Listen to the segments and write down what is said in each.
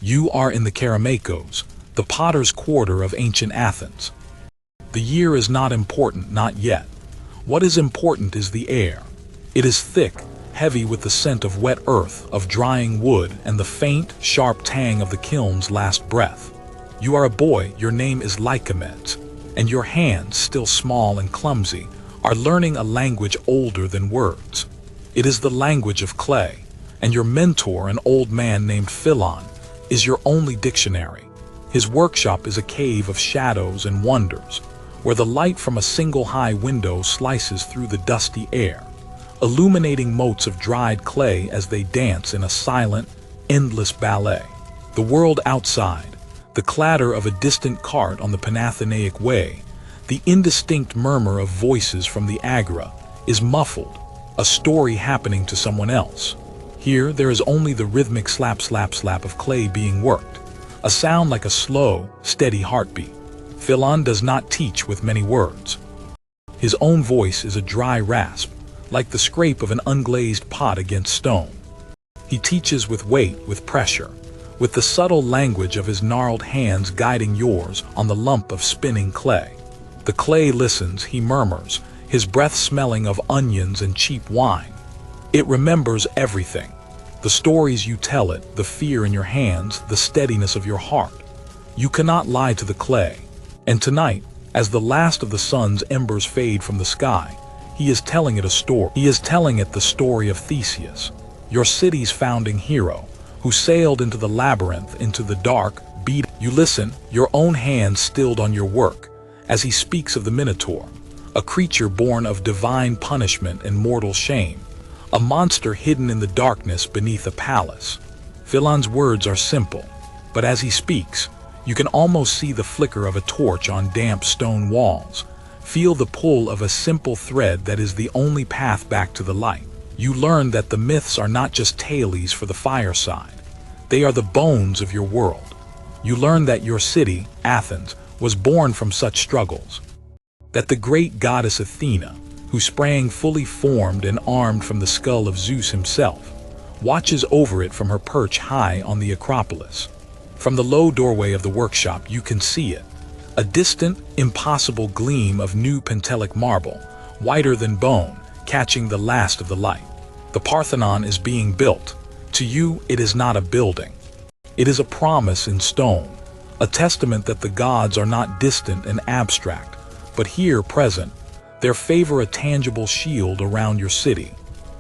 You are in the Kerameikos, the potter's quarter of ancient Athens. The year is not important, not yet. What is important is the air. It is thick, heavy with the scent of wet earth, of drying wood, and the faint, sharp tang of the kiln's last breath. You are a boy, your name is Lycomedes, and your hands, still small and clumsy, are learning a language older than words. It is the language of clay, and your mentor, an old man named Philon, is your only dictionary. His workshop is a cave of shadows and wonders, where the light from a single high window slices through the dusty air, illuminating motes of dried clay as they dance in a silent, endless ballet. The world outside, the clatter of a distant cart on the Panathenaic Way, the indistinct murmur of voices from the Agora, is muffled, a story happening to someone else. Here there is only the rhythmic slap slap slap of clay being worked, a sound like a slow, steady heartbeat. Philon does not teach with many words. His own voice is a dry rasp, like the scrape of an unglazed pot against stone. He teaches with weight, with pressure, with the subtle language of his gnarled hands guiding yours on the lump of spinning clay. The clay listens, he murmurs, his breath smelling of onions and cheap wine. It remembers everything. The stories you tell it, the fear in your hands, the steadiness of your heart. You cannot lie to the clay. And tonight, as the last of the sun's embers fade from the sky, he is telling it a story. He is telling it the story of Theseus, your city's founding hero, who sailed into the labyrinth, into the dark, beat. You listen, your own hands stilled on your work, as he speaks of the Minotaur, a creature born of divine punishment and mortal shame, a monster hidden in the darkness beneath a palace. Philon's words are simple, but as he speaks, you can almost see the flicker of a torch on damp stone walls, feel the pull of a simple thread that is the only path back to the light. You learn that the myths are not just tales for the fireside. They are the bones of your world. You learn that your city, Athens, was born from such struggles. That the great goddess Athena, who sprang fully formed and armed from the skull of Zeus himself, watches over it from her perch high on the Acropolis. From the low doorway of the workshop you can see it, a distant, impossible gleam of new Pentelic marble, whiter than bone, catching the last of the light. The Parthenon is being built. To you, it is not a building. It is a promise in stone, a testament that the gods are not distant and abstract, but here present. Their favor a tangible shield around your city.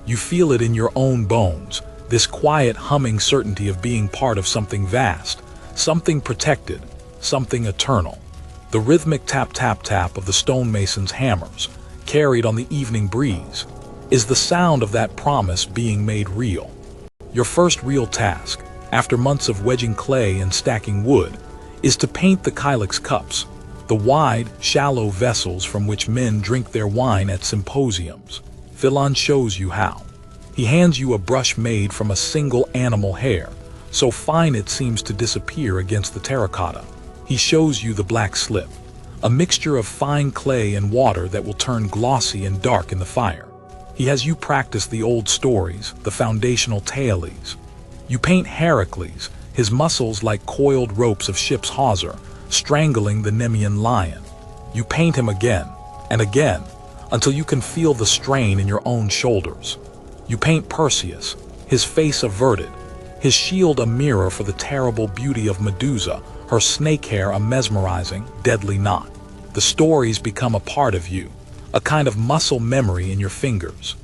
You feel it in your own bones, this quiet humming certainty of being part of something vast, something protected, something eternal. The rhythmic tap-tap-tap of the stonemason's hammers, carried on the evening breeze, is the sound of that promise being made real. Your first real task, after months of wedging clay and stacking wood, is to paint the Kylix cups, the wide, shallow vessels from which men drink their wine at symposiums. Philon shows you how. He hands you a brush made from a single animal hair, so fine it seems to disappear against the terracotta. He shows you the black slip, a mixture of fine clay and water that will turn glossy and dark in the fire. He has you practice the old stories, the foundational tales. You paint Heracles, his muscles like coiled ropes of ship's hawser, strangling the Nemean lion. You paint him again and again until you can feel the strain in your own shoulders. You paint Perseus, his face averted, his shield a mirror for the terrible beauty of Medusa, her snake hair a mesmerizing, deadly knot. The stories become a part of you, a kind of muscle memory in your fingers.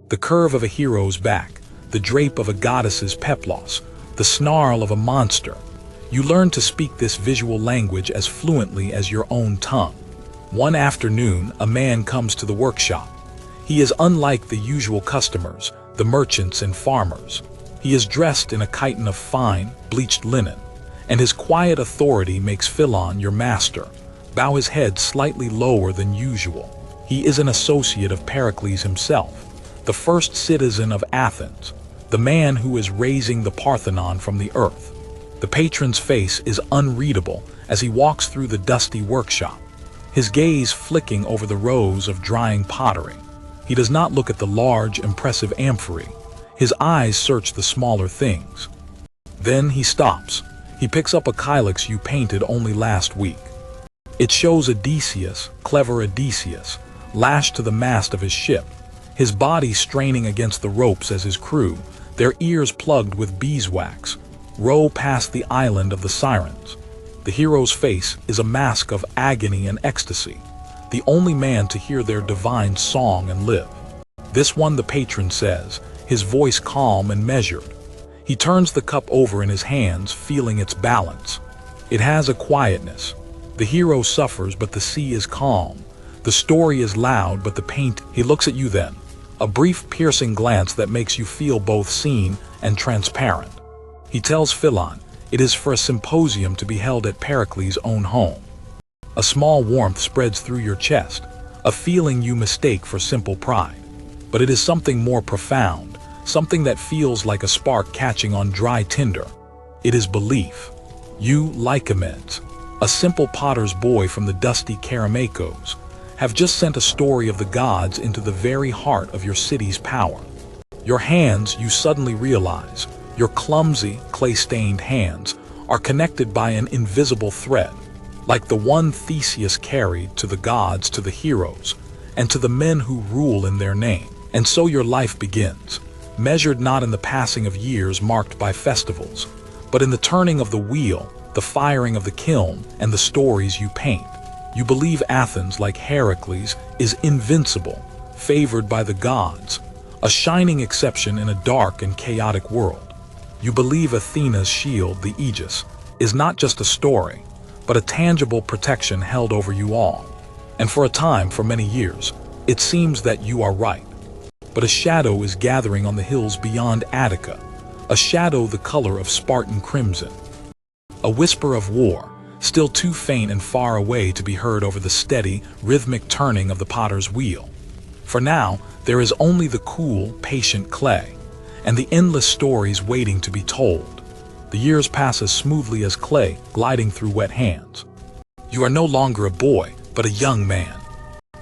The curve of a hero's back, the drape of a goddess's peplos, the snarl of a monster. You learn to speak this visual language as fluently as your own tongue. One afternoon, a man comes to the workshop. He is unlike the usual customers, the merchants and farmers. He is dressed in a chiton of fine, bleached linen, and his quiet authority makes Philon, your master, bow his head slightly lower than usual. He is an associate of Pericles himself, the first citizen of Athens, the man who is raising the Parthenon from the earth. The patron's face is unreadable as he walks through the dusty workshop, his gaze flicking over the rows of drying pottery. He does not look at the large, impressive amphory. His eyes search the smaller things. Then he stops, He picks up a kylix you painted only last week. It shows Odysseus, clever Odysseus, lashed to the mast of his ship, his body straining against the ropes as his crew, their ears plugged with beeswax, row past the island of the Sirens. The hero's face is a mask of agony and ecstasy, the only man to hear their divine song and live. This one, the patron says, his voice calm and measured. He turns the cup over in his hands, feeling its balance. It has a quietness. The hero suffers, but the sea is calm. The story is loud, but the paint. He looks at you then, a brief piercing glance that makes you feel both seen and transparent. He tells Philon, it is for a symposium to be held at Pericles' own home. A small warmth spreads through your chest, a feeling you mistake for simple pride. But it is something more profound, something that feels like a spark catching on dry tinder. It is belief. You, Lycomedes, a simple potter's boy from the dusty Kerameikos, have just sent a story of the gods into the very heart of your city's power. Your hands, you suddenly realize, your clumsy, clay-stained hands, are connected by an invisible thread, like the one Theseus carried to the gods, to the heroes, and to the men who rule in their name. And so your life begins, measured not in the passing of years marked by festivals, but in the turning of the wheel, the firing of the kiln, and the stories you paint. You believe Athens, like Heracles, is invincible, favored by the gods, a shining exception in a dark and chaotic world. You believe Athena's shield, the Aegis, is not just a story, but a tangible protection held over you all. And for a time, for many years, it seems that you are right. But a shadow is gathering on the hills beyond Attica, a shadow the color of Spartan crimson. A whisper of war, still too faint and far away to be heard over the steady, rhythmic turning of the potter's wheel. For now, there is only the cool, patient clay, and the endless stories waiting to be told. The years pass as smoothly as clay gliding through wet hands. You are no longer a boy, but a young man.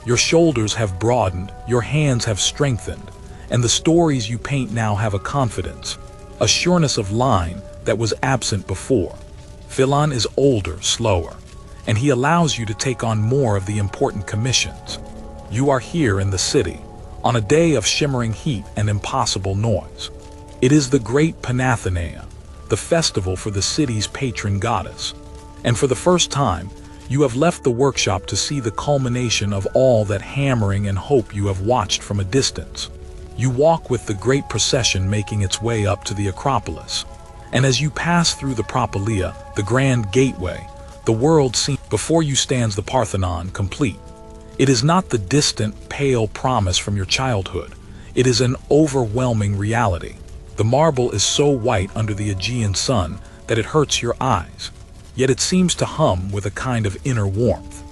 Your shoulders have broadened, your hands have strengthened, and the stories you paint now have a confidence, a sureness of line that was absent before. Philon is older, slower, and he allows you to take on more of the important commissions. You are here in the city, on a day of shimmering heat and impossible noise. It is the great Panathenaea, the festival for the city's patron goddess. And for the first time, you have left the workshop to see the culmination of all that hammering and hope you have watched from a distance. You walk with the great procession making its way up to the Acropolis. And as you pass through the Propylaea, the grand gateway, the world seems before you stands the Parthenon complete. It is not the distant, pale promise from your childhood. It is an overwhelming reality. The marble is so white under the Aegean sun that it hurts your eyes. Yet it seems to hum with a kind of inner warmth.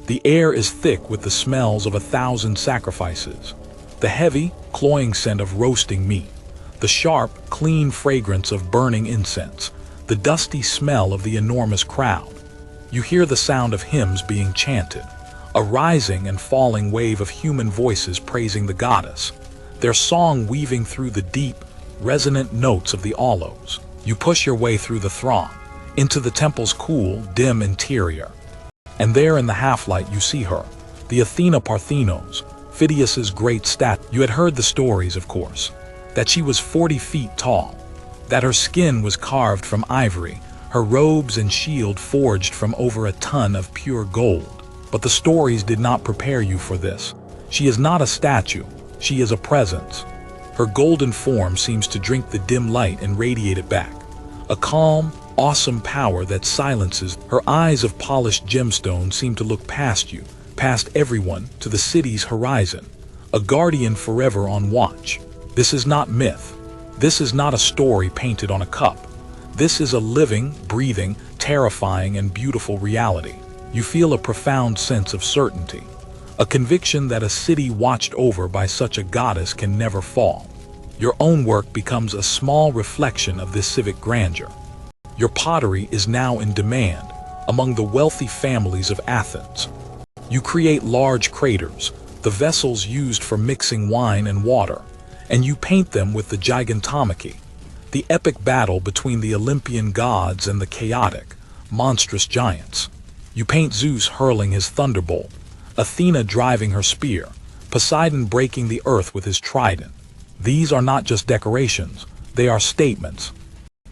The air is thick with the smells of 1,000 sacrifices, the heavy, cloying scent of roasting meat, the sharp, clean fragrance of burning incense, the dusty smell of the enormous crowd. You hear the sound of hymns being chanted, a rising and falling wave of human voices praising the goddess, their song weaving through the deep, resonant notes of the aulos. You push your way through the throng, into the temple's cool, dim interior. And there in the half-light you see her, the Athena Parthenos, Phidias's great statue. You had heard the stories, of course, that she was 40 feet tall, that her skin was carved from ivory, her robes and shield forged from over a ton of pure gold. But the stories did not prepare you for this. She is not a statue, she is a presence. Her golden form seems to drink the dim light and radiate it back, a calm, awesome power that silences. Her eyes of polished gemstone seem to look past you, past everyone, to the city's horizon, a guardian forever on watch. This is not myth. This is not a story painted on a cup. This is a living, breathing, terrifying, and beautiful reality. You feel a profound sense of certainty, a conviction that a city watched over by such a goddess can never fall. Your own work becomes a small reflection of this civic grandeur. Your pottery is now in demand among the wealthy families of Athens. You create large craters, the vessels used for mixing wine and water, and you paint them with the gigantomachy, The epic battle between the Olympian gods and the chaotic, monstrous giants. You paint Zeus hurling his thunderbolt, Athena driving her spear, Poseidon breaking the earth with his trident. These are not just decorations, they are statements.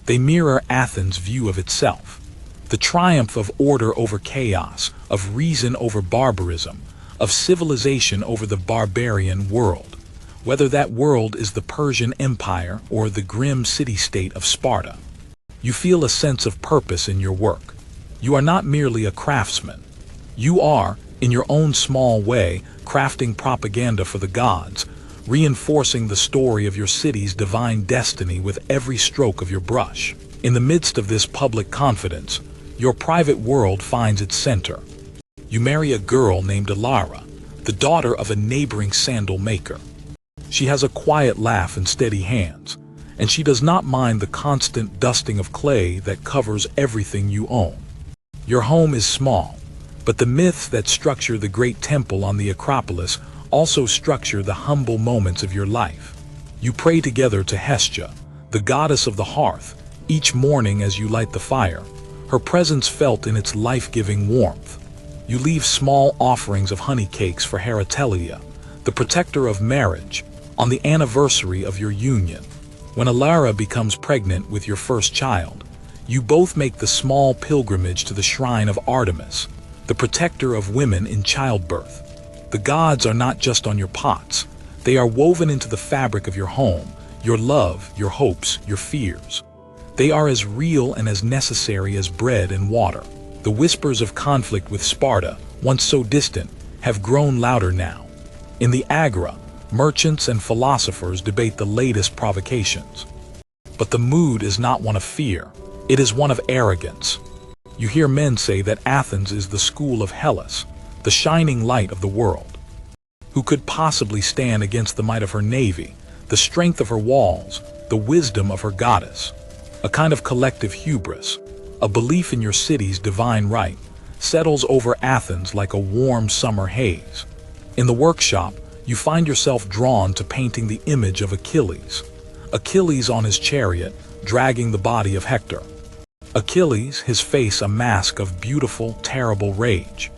They mirror Athens' view of itself. The triumph of order over chaos, of reason over barbarism, of civilization over the barbarian world. Whether that world is the Persian Empire or the grim city-state of Sparta. You feel a sense of purpose in your work. You are not merely a craftsman. You are, in your own small way, crafting propaganda for the gods, reinforcing the story of your city's divine destiny with every stroke of your brush. In the midst of this public confidence, your private world finds its center. You marry a girl named Alara, the daughter of a neighboring sandal maker. She has a quiet laugh and steady hands, and she does not mind the constant dusting of clay that covers everything you own. Your home is small, but the myths that structure the great temple on the Acropolis also structure the humble moments of your life. You pray together to Hestia, the goddess of the hearth, each morning as you light the fire, her presence felt in its life-giving warmth. You leave small offerings of honey cakes for Hera, the protector of marriage, on the anniversary of your union. When Alara becomes pregnant with your first child, you both make the small pilgrimage to the shrine of Artemis, the protector of women in childbirth. The gods are not just on your pots, they are woven into the fabric of your home, your love, your hopes, your fears. They are as real and as necessary as bread and water. The whispers of conflict with Sparta, once so distant, have grown louder now. In the Agora, merchants and philosophers debate the latest provocations. But the mood is not one of fear, it is one of arrogance. You hear men say that Athens is the school of Hellas, the shining light of the world. Who could possibly stand against the might of her navy, the strength of her walls, the wisdom of her goddess? A kind of collective hubris, a belief in your city's divine right, settles over Athens like a warm summer haze. In the workshop, you find yourself drawn to painting the image of Achilles. Achilles on his chariot, dragging the body of Hector. Achilles, his face a mask of beautiful, terrible rage.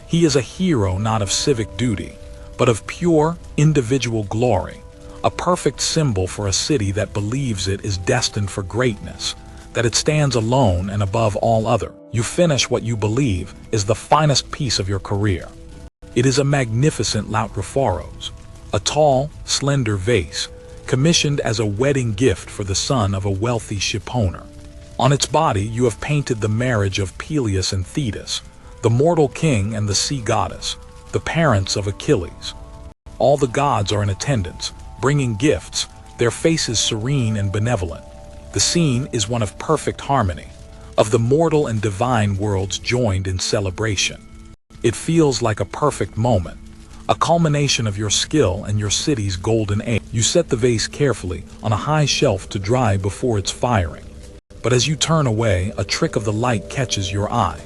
He is a hero not of civic duty, but of pure, individual glory, a perfect symbol for a city that believes it is destined for greatness, that it stands alone and above all other. You finish what you believe is the finest piece of your career. It is a magnificent Lautrophoros, a tall, slender vase, commissioned as a wedding gift for the son of a wealthy shipowner. On its body you have painted the marriage of Peleus and Thetis, the mortal king and the sea goddess, the parents of Achilles. All the gods are in attendance, bringing gifts, their faces serene and benevolent. The scene is one of perfect harmony, of the mortal and divine worlds joined in celebration. It feels like a perfect moment, a culmination of your skill and your city's golden age. You set the vase carefully on a high shelf to dry before its firing. But as you turn away, a trick of the light catches your eye.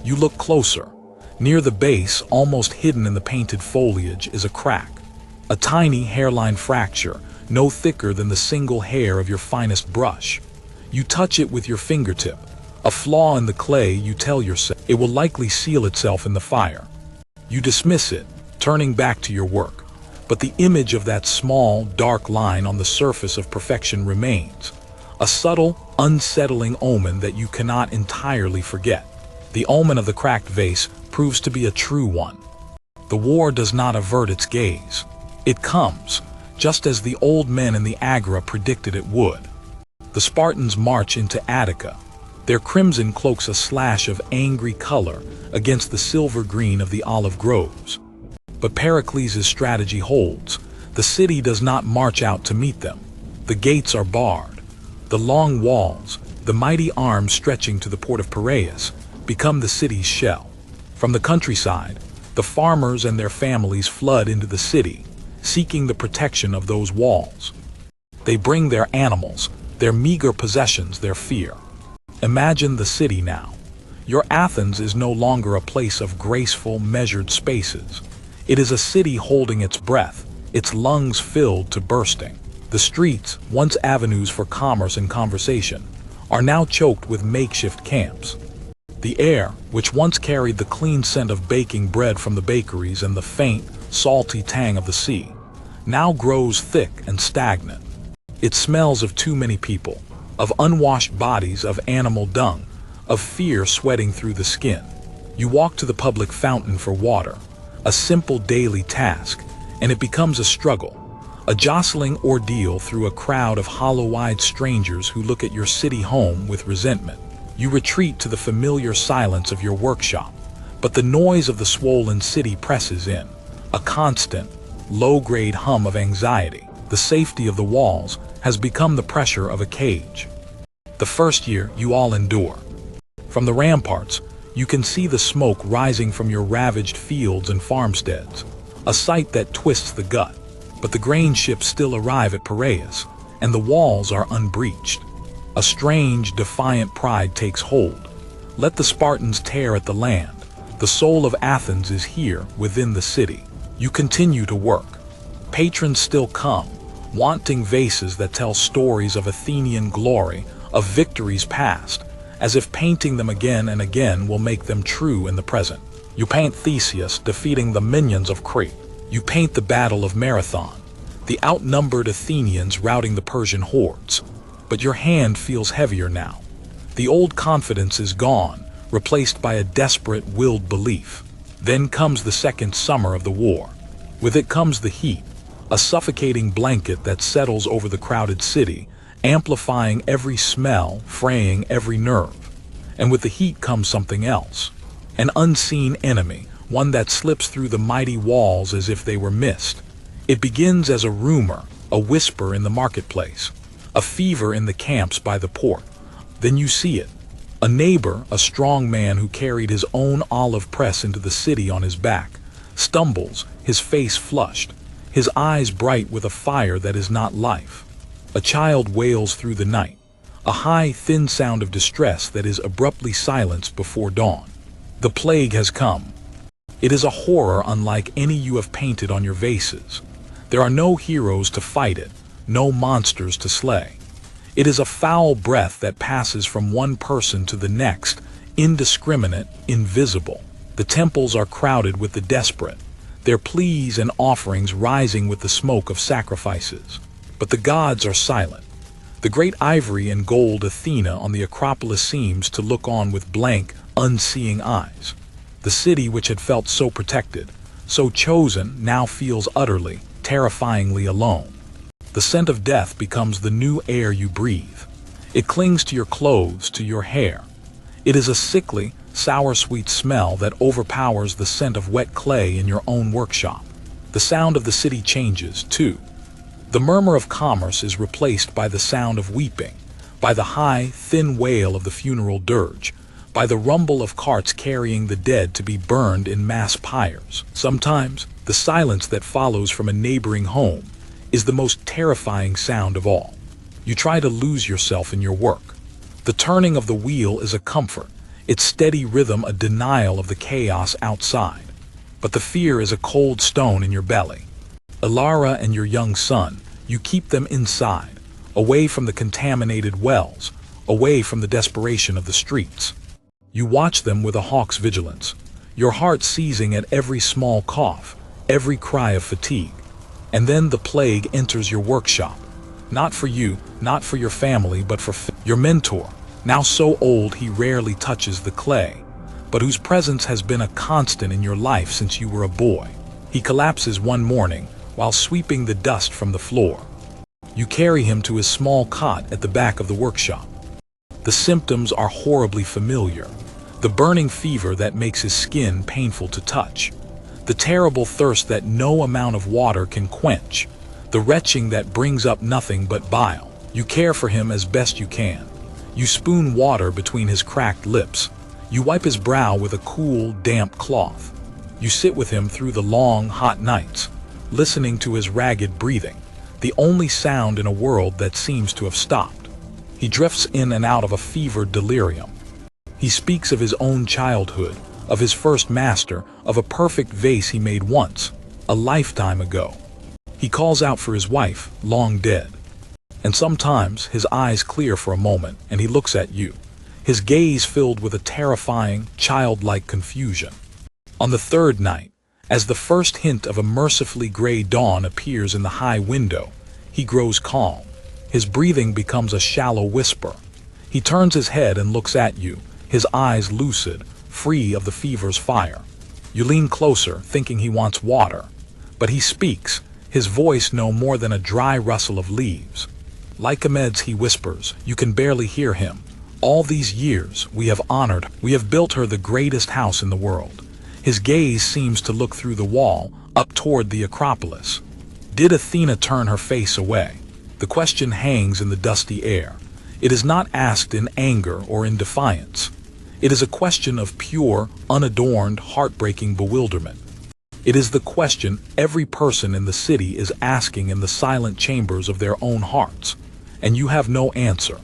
You look closer. Near the base, almost hidden in the painted foliage, is a crack. A tiny hairline fracture, no thicker than the single hair of your finest brush. You touch it with your fingertip. A flaw in the clay, you tell yourself, it will likely seal itself in the fire. You dismiss it, turning back to your work. But the image of that small, dark line on the surface of perfection remains. A subtle, unsettling omen that you cannot entirely forget. The omen of the cracked vase proves to be a true one. The war does not avert its gaze. It comes, just as the old men in the Agora predicted it would. The Spartans march into Attica, their crimson cloaks a slash of angry color against the silver green of the olive groves. But Pericles' strategy holds. The city does not march out to meet them. The gates are barred. The long walls, the mighty arms stretching to the port of Piraeus, become the city's shell. From the countryside, the farmers and their families flood into the city, seeking the protection of those walls. They bring their animals, their meager possessions, their fear. Imagine the city now. Your Athens is no longer a place of graceful, measured spaces. It is a city holding its breath, its lungs filled to bursting. The streets, once avenues for commerce and conversation, are now choked with makeshift camps. The air, which once carried the clean scent of baking bread from the bakeries and the faint, salty tang of the sea, now grows thick and stagnant. It smells of too many people, of unwashed bodies, of animal dung, of fear sweating through the skin. You walk to the public fountain for water, a simple daily task, and it becomes a struggle, a jostling ordeal through a crowd of hollow-eyed strangers who look at your city home with resentment. You retreat to the familiar silence of your workshop, but the noise of the swollen city presses in, a constant, low-grade hum of anxiety. The safety of the walls has become the pressure of a cage. The first year you all endure. From the ramparts, you can see the smoke rising from your ravaged fields and farmsteads, a sight that twists the gut. But the grain ships still arrive at Piraeus, and the walls are unbreached. A strange, defiant pride takes hold. Let the Spartans tear at the land. The soul of Athens is here, within the city. You continue to work. Patrons still come, wanting vases that tell stories of Athenian glory, of victories past, as if painting them again and again will make them true in the present. You paint Theseus defeating the minions of Crete. You paint the Battle of Marathon, the outnumbered Athenians routing the Persian hordes. But your hand feels heavier now. The old confidence is gone, replaced by a desperate, willed belief. Then comes the second summer of the war. With it comes the heat, a suffocating blanket that settles over the crowded city, amplifying every smell, fraying every nerve. And with the heat comes something else, an unseen enemy, one that slips through the mighty walls as if they were mist. It begins as a rumor, a whisper in the marketplace, a fever in the camps by the port. Then you see it. A neighbor, a strong man who carried his own olive press into the city on his back, stumbles, his face flushed, his eyes bright with a fire that is not life. A child wails through the night, a high, thin sound of distress that is abruptly silenced before dawn. The plague has come. It is a horror unlike any you have painted on your vases. There are no heroes to fight it, no monsters to slay. It is a foul breath that passes from one person to the next, indiscriminate, invisible. The temples are crowded with the desperate, their pleas and offerings rising with the smoke of sacrifices. But the gods are silent. The great ivory and gold Athena on the Acropolis seems to look on with blank, unseeing eyes. The city which had felt so protected, so chosen, now feels utterly, terrifyingly alone. The scent of death becomes the new air you breathe. It clings to your clothes, to your hair. It is a sickly, sour-sweet smell that overpowers the scent of wet clay in your own workshop. The sound of the city changes, too. The murmur of commerce is replaced by the sound of weeping, by the high, thin wail of the funeral dirge, by the rumble of carts carrying the dead to be burned in mass pyres. Sometimes, the silence that follows from a neighboring home is the most terrifying sound of all. You try to lose yourself in your work. The turning of the wheel is a comfort, its steady rhythm a denial of the chaos outside. But the fear is a cold stone in your belly. Ilara and your young son, you keep them inside, away from the contaminated wells, away from the desperation of the streets. You watch them with a hawk's vigilance, your heart seizing at every small cough, every cry of fatigue. And then the plague enters your workshop. Not for you, not for your family, but for your mentor, now so old he rarely touches the clay, but whose presence has been a constant in your life since you were a boy. He collapses one morning while sweeping the dust from the floor. You carry him to his small cot at the back of the workshop. The symptoms are horribly familiar. The burning fever that makes his skin painful to touch. The terrible thirst that no amount of water can quench. The retching that brings up nothing but bile. You care for him as best you can. You spoon water between his cracked lips. You wipe his brow with a cool, damp cloth. You sit with him through the long, hot nights, listening to his ragged breathing, the only sound in a world that seems to have stopped. He drifts in and out of a fevered delirium. He speaks of his own childhood, of his first master, of a perfect vase he made once, a lifetime ago. He calls out for his wife, long dead. And sometimes his eyes clear for a moment and he looks at you, his gaze filled with a terrifying, childlike confusion. On the third night, as the first hint of a mercifully gray dawn appears in the high window, he grows calm. His breathing becomes a shallow whisper. He turns his head and looks at you, his eyes lucid, free of the fever's fire. You lean closer, thinking he wants water. But he speaks, his voice no more than a dry rustle of leaves. Lycomedes, he whispers, you can barely hear him. All these years we have honored, we have built her the greatest house in the world. His gaze seems to look through the wall, up toward the Acropolis. Did Athena turn her face away? The question hangs in the dusty air. It is not asked in anger or in defiance. It is a question of pure, unadorned, heartbreaking bewilderment. It is the question every person in the city is asking in the silent chambers of their own hearts, and you have no answer.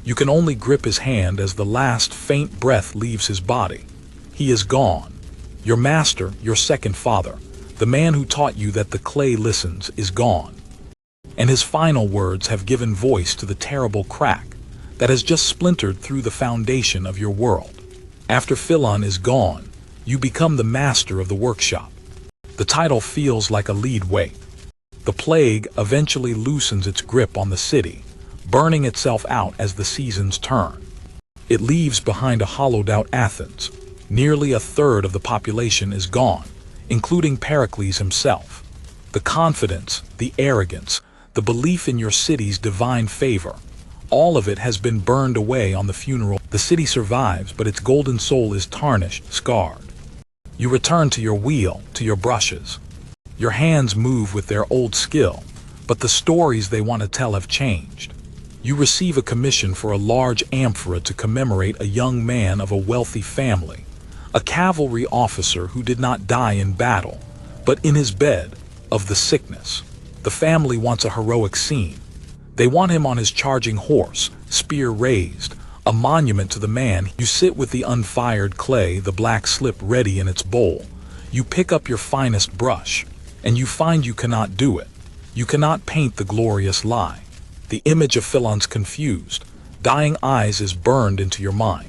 You can only grip his hand as the last faint breath leaves his body. He is gone. Your master, your second father, the man who taught you that the clay listens, is gone. And his final words have given voice to the terrible crack that has just splintered through the foundation of your world. After Philon is gone, you become the master of the workshop. The title feels like a lead weight. The plague eventually loosens its grip on the city, burning itself out as the seasons turn. It leaves behind a hollowed-out Athens. Nearly a third of the population is gone, including Pericles himself. The confidence, the arrogance, the belief in your city's divine favor, all of it has been burned away on the funeral. The city survives, but its golden soul is tarnished, scarred. You return to your wheel, to your brushes. Your hands move with their old skill, but the stories they want to tell have changed. You receive a commission for a large amphora to commemorate a young man of a wealthy family, a cavalry officer who did not die in battle, but in his bed of the sickness. The family wants a heroic scene. They want him on his charging horse, spear raised, a monument to the man. You sit with the unfired clay, the black slip ready in its bowl. You pick up your finest brush, and you find you cannot do it. You cannot paint the glorious lie. The image of Philon's confused, dying eyes is burned into your mind.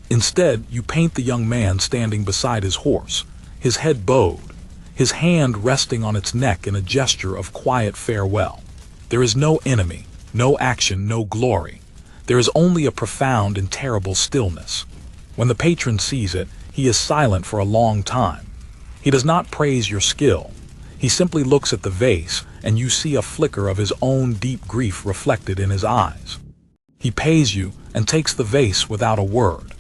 Instead, you paint the young man standing beside his horse, his head bowed, his hand resting on its neck in a gesture of quiet farewell. There is no enemy, no action, no glory. There is only a profound and terrible stillness. When the patron sees it, he is silent for a long time. He does not praise your skill. He simply looks at the vase, and you see a flicker of his own deep grief reflected in his eyes. He pays you and takes the vase without a word.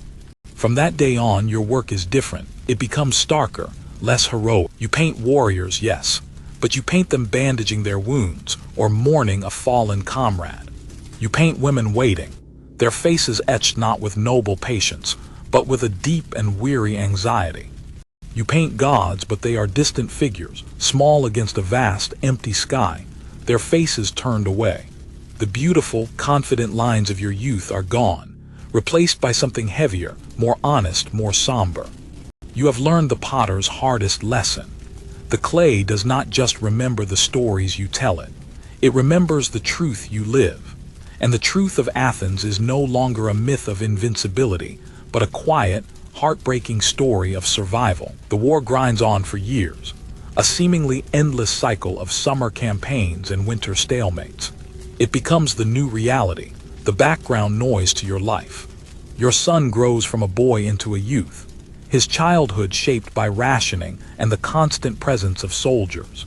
From that day on, your work is different. It becomes starker, less heroic. You paint warriors, yes, but you paint them bandaging their wounds or mourning a fallen comrade. You paint women waiting, their faces etched not with noble patience, but with a deep and weary anxiety. You paint gods, but they are distant figures, small against a vast, empty sky, their faces turned away. The beautiful, confident lines of your youth are gone, replaced by something heavier, more honest, more somber. You have learned the potter's hardest lesson. The clay does not just remember the stories you tell it. It remembers the truth you live. And the truth of Athens is no longer a myth of invincibility, but a quiet, heartbreaking story of survival. The war grinds on for years, a seemingly endless cycle of summer campaigns and winter stalemates. It becomes the new reality, the background noise to your life. Your son grows from a boy into a youth, his childhood shaped by rationing and the constant presence of soldiers.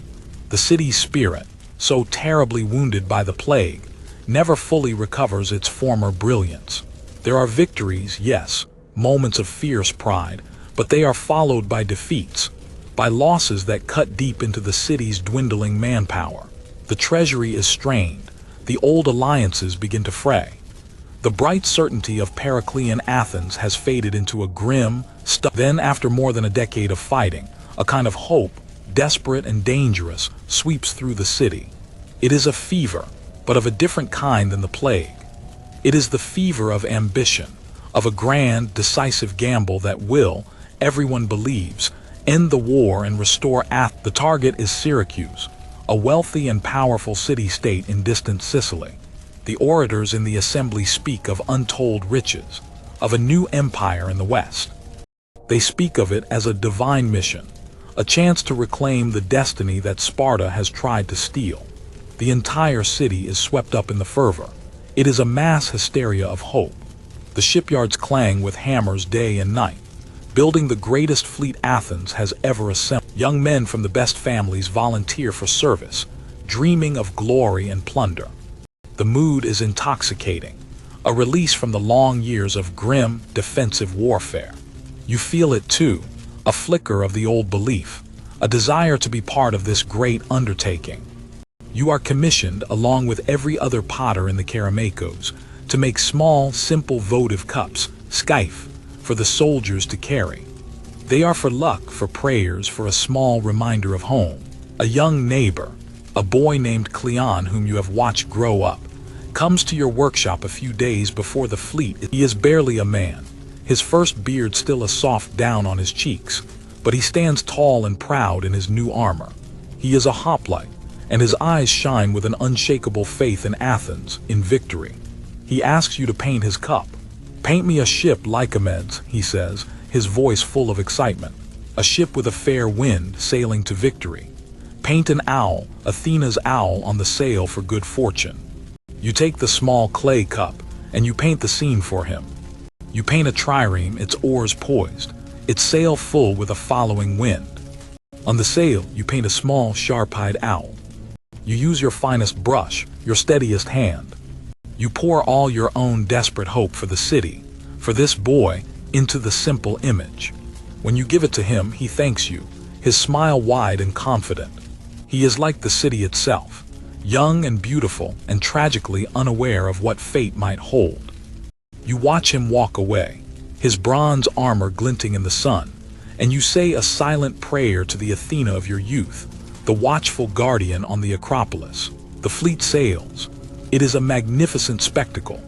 The city's spirit, so terribly wounded by the plague, never fully recovers its former brilliance. There are victories, yes, moments of fierce pride, but they are followed by defeats, by losses that cut deep into the city's dwindling manpower. The treasury is strained, the old alliances begin to fray. The bright certainty of Periclean Athens has faded into a grim, Then, after more than a decade of fighting, a kind of hope, desperate and dangerous, sweeps through the city. It is a fever, but of a different kind than the plague. It is the fever of ambition, of a grand, decisive gamble that will, everyone believes, end the war and restore Athens. The target is Syracuse, a wealthy and powerful city-state in distant Sicily. The orators in the assembly speak of untold riches, of a new empire in the West. They speak of it as a divine mission, a chance to reclaim the destiny that Sparta has tried to steal. The entire city is swept up in the fervor. It is a mass hysteria of hope. The shipyards clang with hammers day and night, building the greatest fleet Athens has ever assembled. Young men from the best families volunteer for service, dreaming of glory and plunder. The mood is intoxicating, a release from the long years of grim, defensive warfare. You feel it too, a flicker of the old belief, a desire to be part of this great undertaking. You are commissioned, along with every other potter in the Kerameikos, to make small, simple votive cups, skyph, for the soldiers to carry. They are for luck, for prayers, for a small reminder of home. A young neighbor, a boy named Cleon whom you have watched grow up, comes to your workshop a few days before the fleet. He is barely a man, his first beard still a soft down on his cheeks, but he stands tall and proud in his new armor. He is a hoplite, and his eyes shine with an unshakable faith in Athens, in victory. He asks you to paint his cup. "Paint me a ship Lycomedes," he says, his voice full of excitement. "A ship with a fair wind, sailing to victory. Paint an owl, Athena's owl, on the sail for good fortune." You take the small clay cup, and you paint the scene for him. You paint a trireme, its oars poised, its sail full with a following wind. On the sail, you paint a small, sharp-eyed owl. You use your finest brush, your steadiest hand. You pour all your own desperate hope for the city, for this boy, into the simple image. When you give it to him, he thanks you, his smile wide and confident. He is like the city itself, young and beautiful and tragically unaware of what fate might hold. You watch him walk away, his bronze armor glinting in the sun, and you say a silent prayer to the Athena of your youth, the watchful guardian on the Acropolis. The fleet sails. It is a magnificent spectacle.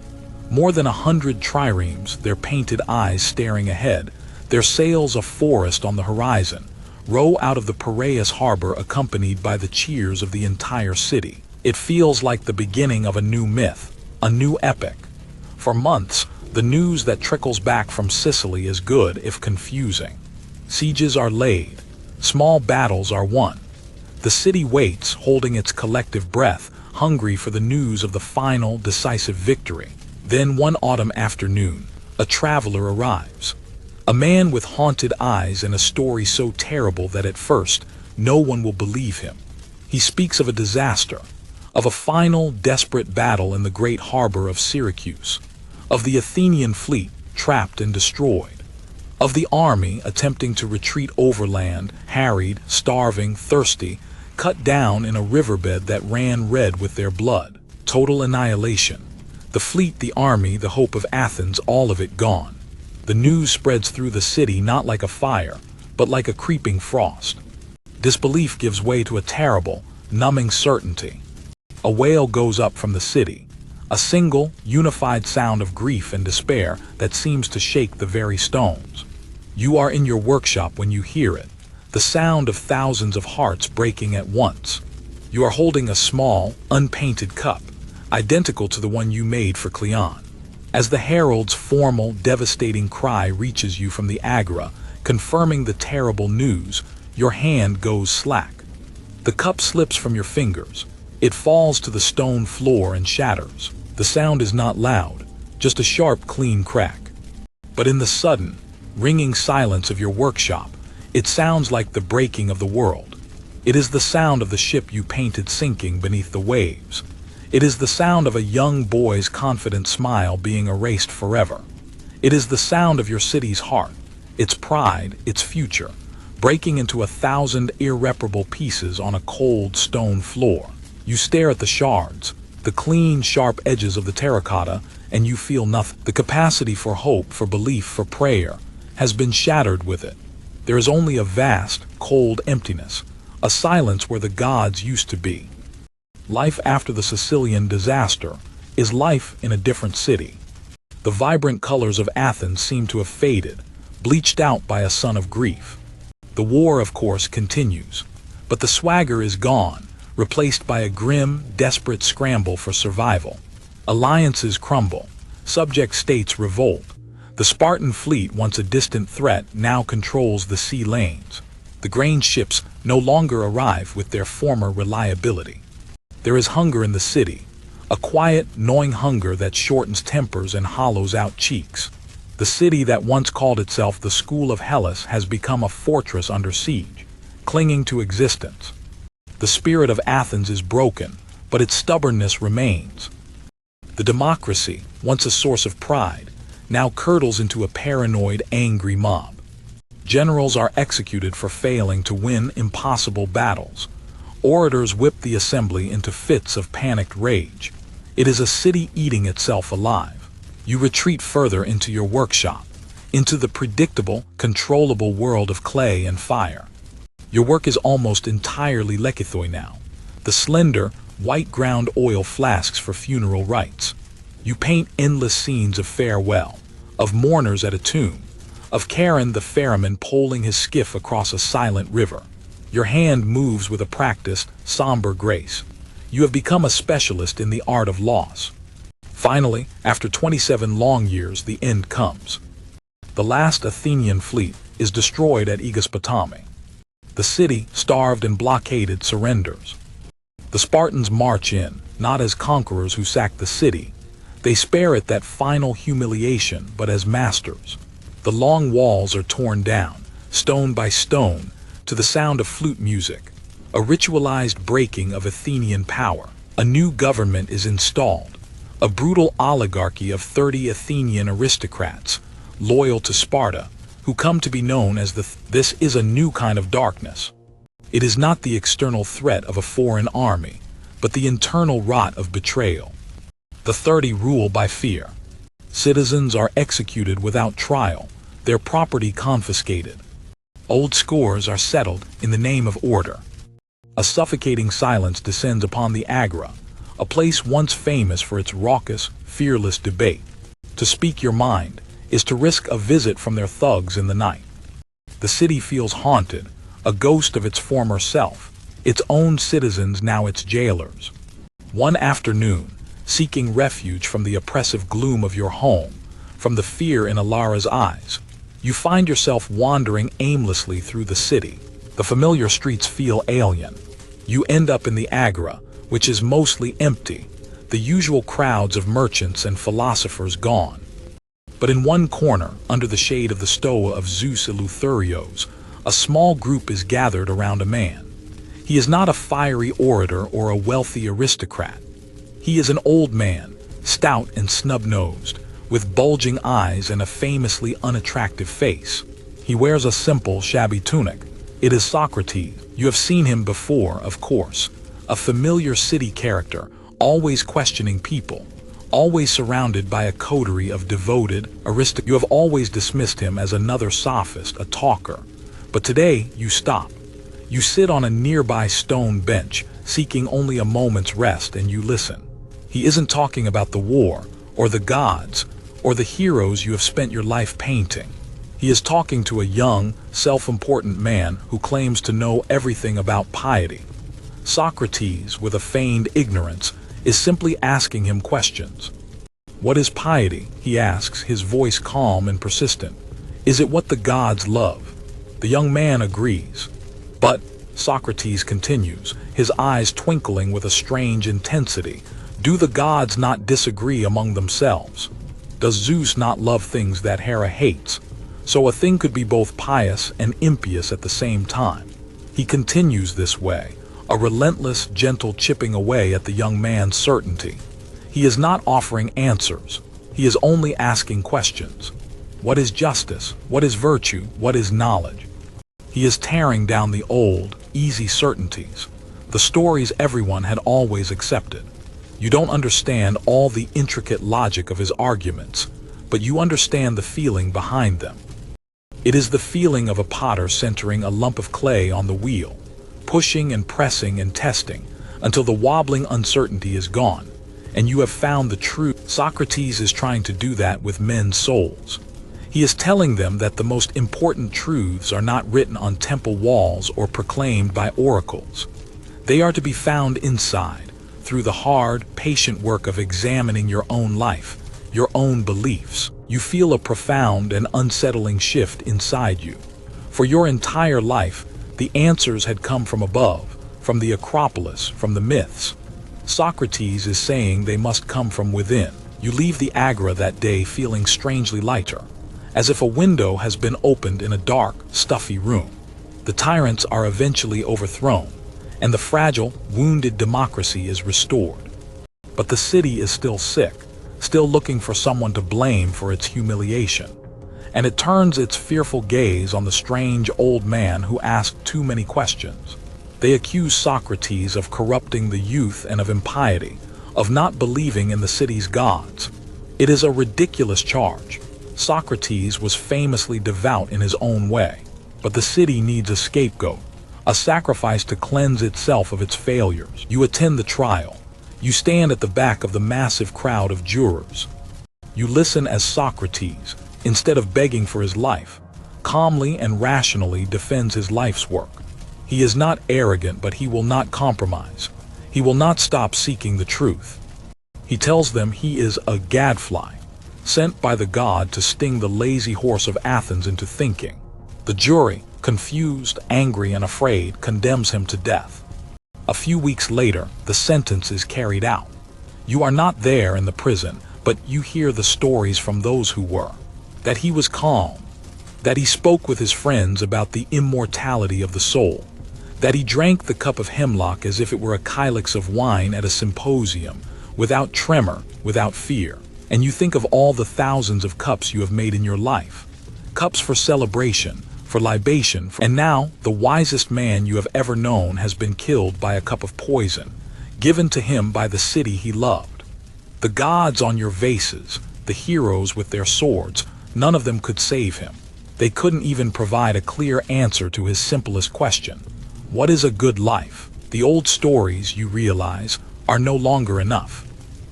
More than 100 triremes, their painted eyes staring ahead, their sails a forest on the horizon, row out of the Piraeus harbor accompanied by the cheers of the entire city. It feels like the beginning of a new myth, a new epic. For months, the news that trickles back from Sicily is good if confusing. Sieges are laid, small battles are won. The city waits, holding its collective breath, hungry for the news of the final, decisive victory. Then one autumn afternoon, a traveler arrives. A man with haunted eyes and a story so terrible that at first, no one will believe him. He speaks of a disaster, of a final, desperate battle in the great harbor of Syracuse, of the Athenian fleet trapped and destroyed, of the army attempting to retreat overland, harried, starving, thirsty, cut down in a riverbed that ran red with their blood. Total annihilation. The fleet, the army, the hope of Athens, all of it gone. The news spreads through the city not like a fire, but like a creeping frost. Disbelief gives way to a terrible, numbing certainty. A wail goes up from the city, a single, unified sound of grief and despair that seems to shake the very stones. You are in your workshop when you hear it, the sound of thousands of hearts breaking at once. You are holding a small, unpainted cup, identical to the one you made for Cleon. As the herald's formal, devastating cry reaches you from the Agora, confirming the terrible news, your hand goes slack. The cup slips from your fingers. It falls to the stone floor and shatters. The sound is not loud, just a sharp, clean crack. But in the sudden, ringing silence of your workshop, it sounds like the breaking of the world. It is the sound of the ship you painted sinking beneath the waves. It is the sound of a young boy's confident smile being erased forever. It is the sound of your city's heart, its pride, its future, breaking into 1,000 irreparable pieces on a cold stone floor. You stare at the shards, the clean, sharp edges of the terracotta, and you feel nothing. The capacity for hope, for belief, for prayer, has been shattered with it. There is only a vast, cold emptiness, a silence where the gods used to be. Life after the Sicilian disaster is life in a different city. The vibrant colors of Athens seem to have faded, bleached out by a sun of grief. The war, of course, continues, but the swagger is gone, replaced by a grim, desperate scramble for survival. Alliances crumble. Subject states revolt. The Spartan fleet, once a distant threat, now controls the sea lanes. The grain ships no longer arrive with their former reliability. There is hunger in the city, a quiet, gnawing hunger that shortens tempers and hollows out cheeks. The city that once called itself the School of Hellas has become a fortress under siege, clinging to existence. The spirit of Athens is broken, but its stubbornness remains. The democracy, once a source of pride, now curdles into a paranoid, angry mob. Generals are executed for failing to win impossible battles. Orators whip the assembly into fits of panicked rage. It is a city eating itself alive. You retreat further into your workshop, into the predictable, controllable world of clay and fire. Your work is almost entirely lekythoi now. The slender, white ground oil flasks for funeral rites. You paint endless scenes of farewell, of mourners at a tomb, of Charon the ferryman poling his skiff across a silent river. Your hand moves with a practiced, somber grace. You have become a specialist in the art of loss. Finally, after 27 long years, the end comes. The last Athenian fleet is destroyed at Aegospotami. The city, starved and blockaded, surrenders. The Spartans march in, not as conquerors who sack the city. They spare it that final humiliation, but as masters. The long walls are torn down, stone by stone, to the sound of flute music, a ritualized breaking of Athenian power. A new government is installed, a brutal oligarchy of 30 Athenian aristocrats, loyal to Sparta, who come to be known as This is a new kind of darkness. It is not the external threat of a foreign army, but the internal rot of betrayal. The 30 rule by fear. Citizens are executed without trial, their property confiscated. Old scores are settled in the name of order. A suffocating silence descends upon the Agora, a place once famous for its raucous, fearless debate. To speak your mind is to risk a visit from their thugs in the night. The city feels haunted, a ghost of its former self, its own citizens now its jailers. One afternoon, seeking refuge from the oppressive gloom of your home, from the fear in Alara's eyes, you find yourself wandering aimlessly through the city. The familiar streets feel alien. You end up in the Agora, which is mostly empty, the usual crowds of merchants and philosophers gone. But in one corner, under the shade of the Stoa of Zeus Eleutherios, a small group is gathered around a man. He is not a fiery orator or a wealthy aristocrat. He is an old man, stout and snub-nosed, with bulging eyes and a famously unattractive face. He wears a simple, shabby tunic. It is Socrates. You have seen him before, of course. A familiar city character, always questioning people, always surrounded by a coterie of devoted aristocrats. You have always dismissed him as another sophist, a talker. But today, you stop. You sit on a nearby stone bench, seeking only a moment's rest, and you listen. He isn't talking about the war, or the gods, or the heroes you have spent your life painting. He is talking to a young, self-important man who claims to know everything about piety. Socrates, with a feigned ignorance, is simply asking him questions. What is piety? He asks, his voice calm and persistent. Is it what the gods love? The young man agrees. But, Socrates continues, his eyes twinkling with a strange intensity, do the gods not disagree among themselves? Does Zeus not love things that Hera hates? So a thing could be both pious and impious at the same time. He continues this way, a relentless, gentle chipping away at the young man's certainty. He is not offering answers. He is only asking questions. What is justice? What is virtue? What is knowledge? He is tearing down the old, easy certainties, the stories everyone had always accepted. You don't understand all the intricate logic of his arguments, but you understand the feeling behind them. It is the feeling of a potter centering a lump of clay on the wheel, pushing and pressing and testing, until the wobbling uncertainty is gone, and you have found the truth. Socrates is trying to do that with men's souls. He is telling them that the most important truths are not written on temple walls or proclaimed by oracles. They are to be found inside, through the hard, patient work of examining your own life, your own beliefs, you feel a profound and unsettling shift inside you. For your entire life, the answers had come from above, from the Acropolis, from the myths. Socrates is saying they must come from within. You leave the Agora that day feeling strangely lighter, as if a window has been opened in a dark, stuffy room. The tyrants are eventually overthrown, and the fragile, wounded democracy is restored. But the city is still sick, still looking for someone to blame for its humiliation. And it turns its fearful gaze on the strange old man who asked too many questions. They accuse Socrates of corrupting the youth and of impiety, of not believing in the city's gods. It is a ridiculous charge. Socrates was famously devout in his own way, but the city needs a scapegoat, a sacrifice to cleanse itself of its failures. You attend the trial. You stand at the back of the massive crowd of jurors. You listen as Socrates, instead of begging for his life, calmly and rationally defends his life's work. He is not arrogant, but he will not compromise. He will not stop seeking the truth. He tells them he is a gadfly, sent by the god to sting the lazy horse of Athens into thinking. The jury, confused, angry, and afraid, condemns him to death. A few weeks later, the sentence is carried out. You are not there in the prison, but you hear the stories from those who were. That he was calm, that he spoke with his friends about the immortality of the soul, that he drank the cup of hemlock as if it were a kylix of wine at a symposium, without tremor, without fear. And you think of all the thousands of cups you have made in your life, cups for celebration, for libation, and now the wisest man you have ever known has been killed by a cup of poison, given to him by the city he loved. The gods on your vases, the heroes with their swords, none of them could save him. They couldn't even provide a clear answer to his simplest question. What is a good life? The old stories, you realize, are no longer enough.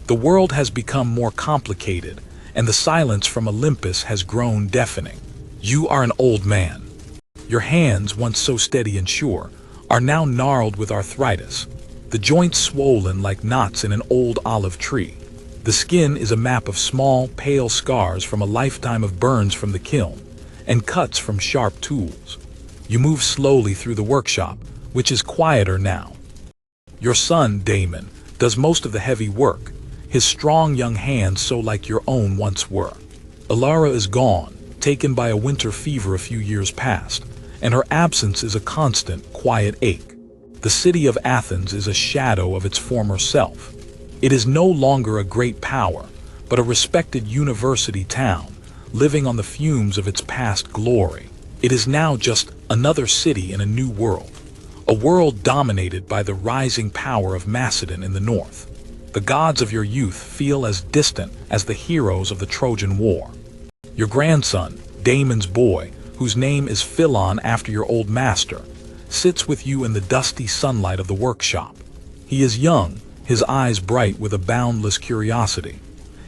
The world has become more complicated, and the silence from Olympus has grown deafening. You are an old man. Your hands, once so steady and sure, are now gnarled with arthritis, the joints swollen like knots in an old olive tree. The skin is a map of small, pale scars from a lifetime of burns from the kiln, and cuts from sharp tools. You move slowly through the workshop, which is quieter now. Your son, Damon, does most of the heavy work, his strong young hands so like your own once were. Ilara is gone, taken by a winter fever a few years past, and her absence is a constant, quiet ache. The city of Athens is a shadow of its former self. It is no longer a great power, but a respected university town, living on the fumes of its past glory. It is now just another city in a new world, a world dominated by the rising power of Macedon in the north. The gods of your youth feel as distant as the heroes of the Trojan War. Your grandson, Damon's boy, whose name is Philon after your old master, sits with you in the dusty sunlight of the workshop. He is young, his eyes bright with a boundless curiosity.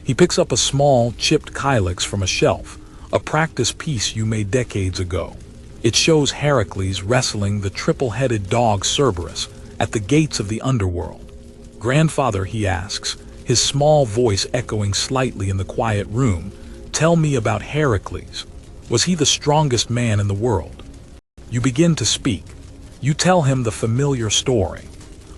He picks up a small, chipped kylix from a shelf, a practice piece you made decades ago. It shows Heracles wrestling the triple-headed dog Cerberus at the gates of the underworld. Grandfather, he asks, his small voice echoing slightly in the quiet room, tell me about Heracles. Was he the strongest man in the world? You begin to speak. You tell him the familiar story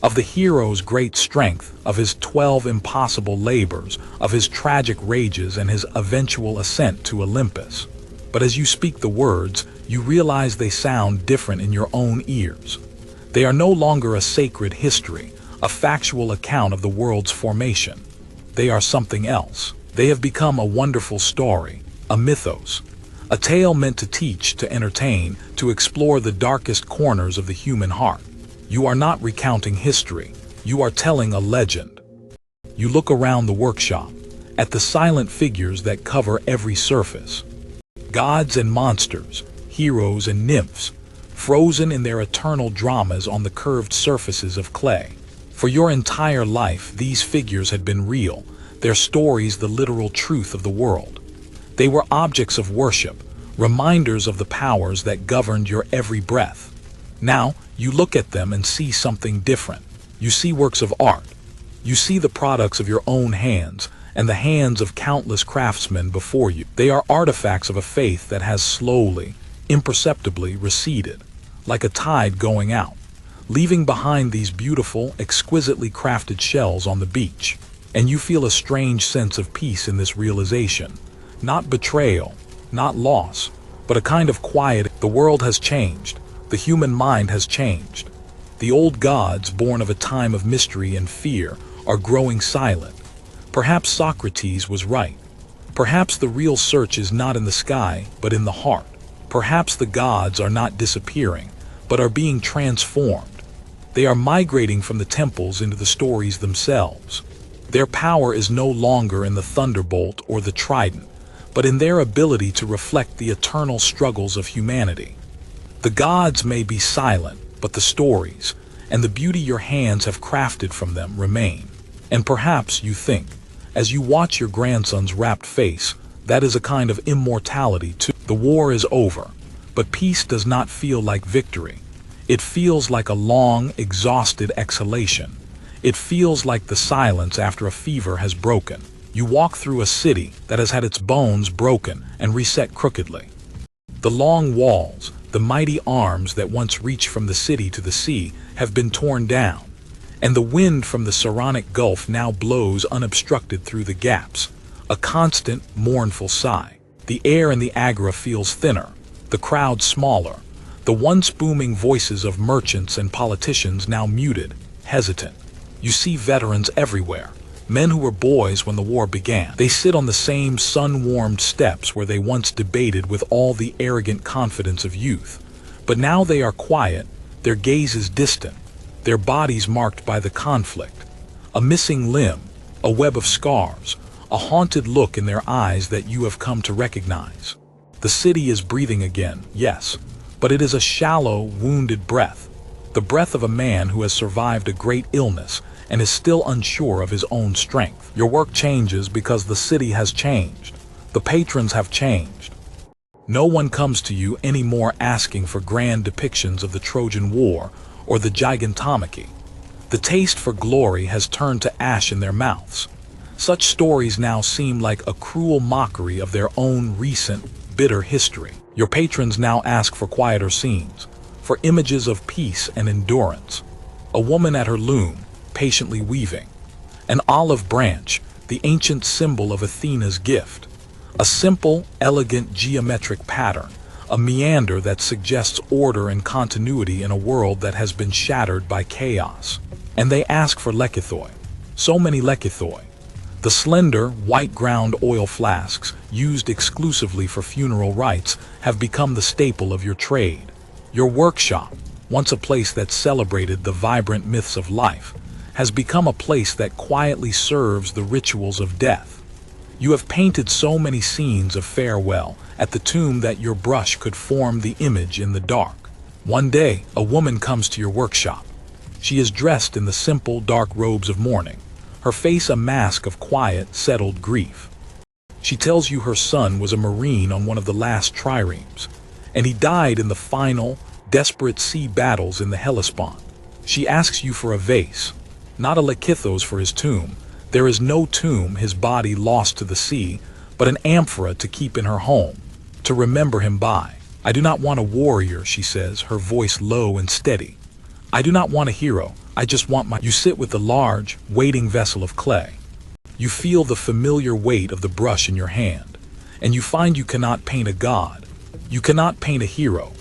of the hero's great strength, of his 12 impossible labors, of his tragic rages and his eventual ascent to Olympus. But as you speak the words, you realize they sound different in your own ears. They are no longer a sacred history, a factual account of the world's formation. They are something else. They have become a wonderful story, a mythos, a tale meant to teach, to entertain, to explore the darkest corners of the human heart. You are not recounting history, you are telling a legend. You look around the workshop, at the silent figures that cover every surface. Gods and monsters, heroes and nymphs, frozen in their eternal dramas on the curved surfaces of clay. For your entire life, these figures had been real, their stories the literal truth of the world. They were objects of worship, reminders of the powers that governed your every breath. Now, you look at them and see something different. You see works of art, You see the products of your own hands and the hands of countless craftsmen before you. They are artifacts of a faith that has slowly, imperceptibly receded, like a tide going out, leaving behind these beautiful, exquisitely crafted shells on the beach. And you feel a strange sense of peace in this realization. Not betrayal, not loss, but a kind of quiet. The world has changed. The human mind has changed. The old gods, born of a time of mystery and fear, are growing silent. Perhaps Socrates was right. Perhaps the real search is not in the sky, but in the heart. Perhaps the gods are not disappearing, but are being transformed. They are migrating from the temples into the stories themselves. Their power is no longer in the thunderbolt or the trident, but in their ability to reflect the eternal struggles of humanity. The gods may be silent, but the stories, and the beauty your hands have crafted from them remain. And perhaps you think, as you watch your grandson's rapt face, that is a kind of immortality too. The war is over, but peace does not feel like victory. It feels like a long, exhausted exhalation. It feels like the silence after a fever has broken. You walk through a city that has had its bones broken and reset crookedly. The long walls, the mighty arms that once reached from the city to the sea, have been torn down, and the wind from the Saronic Gulf now blows unobstructed through the gaps, a constant, mournful sigh. The air in the Agora feels thinner, the crowd smaller, the once booming voices of merchants and politicians now muted, hesitant. You see veterans everywhere, men who were boys when the war began. They sit on the same sun-warmed steps where they once debated with all the arrogant confidence of youth. But now they are quiet, their gaze is distant, their bodies marked by the conflict. A missing limb, a web of scars, a haunted look in their eyes that you have come to recognize. The city is breathing again, yes, but it is a shallow, wounded breath, the breath of a man who has survived a great illness and is still unsure of his own strength. Your work changes because the city has changed. The patrons have changed. No one comes to you anymore asking for grand depictions of the Trojan War or the Gigantomachy. The taste for glory has turned to ash in their mouths. Such stories now seem like a cruel mockery of their own recent, bitter history. Your patrons now ask for quieter scenes, for images of peace and endurance. A woman at her loom, patiently weaving. An olive branch, the ancient symbol of Athena's gift. A simple, elegant geometric pattern, a meander that suggests order and continuity in a world that has been shattered by chaos. And they ask for lekithoi. So many lekithoi. The slender, white-ground oil flasks, used exclusively for funeral rites, have become the staple of your trade. Your workshop, once a place that celebrated the vibrant myths of life, has become a place that quietly serves the rituals of death. You have painted so many scenes of farewell at the tomb that your brush could form the image in the dark. One day, a woman comes to your workshop. She is dressed in the simple, dark robes of mourning, her face a mask of quiet, settled grief. She tells you her son was a marine on one of the last triremes, and he died in the final, desperate sea battles in the Hellespont. She asks you for a vase, not a lekithos for his tomb. There is no tomb, his body lost to the sea, but an amphora to keep in her home, to remember him by. I do not want a warrior, she says, her voice low and steady. I do not want a hero, I just want my... You sit with the large, waiting vessel of clay. You feel the familiar weight of the brush in your hand, and you find you cannot paint a god. You cannot paint a hero.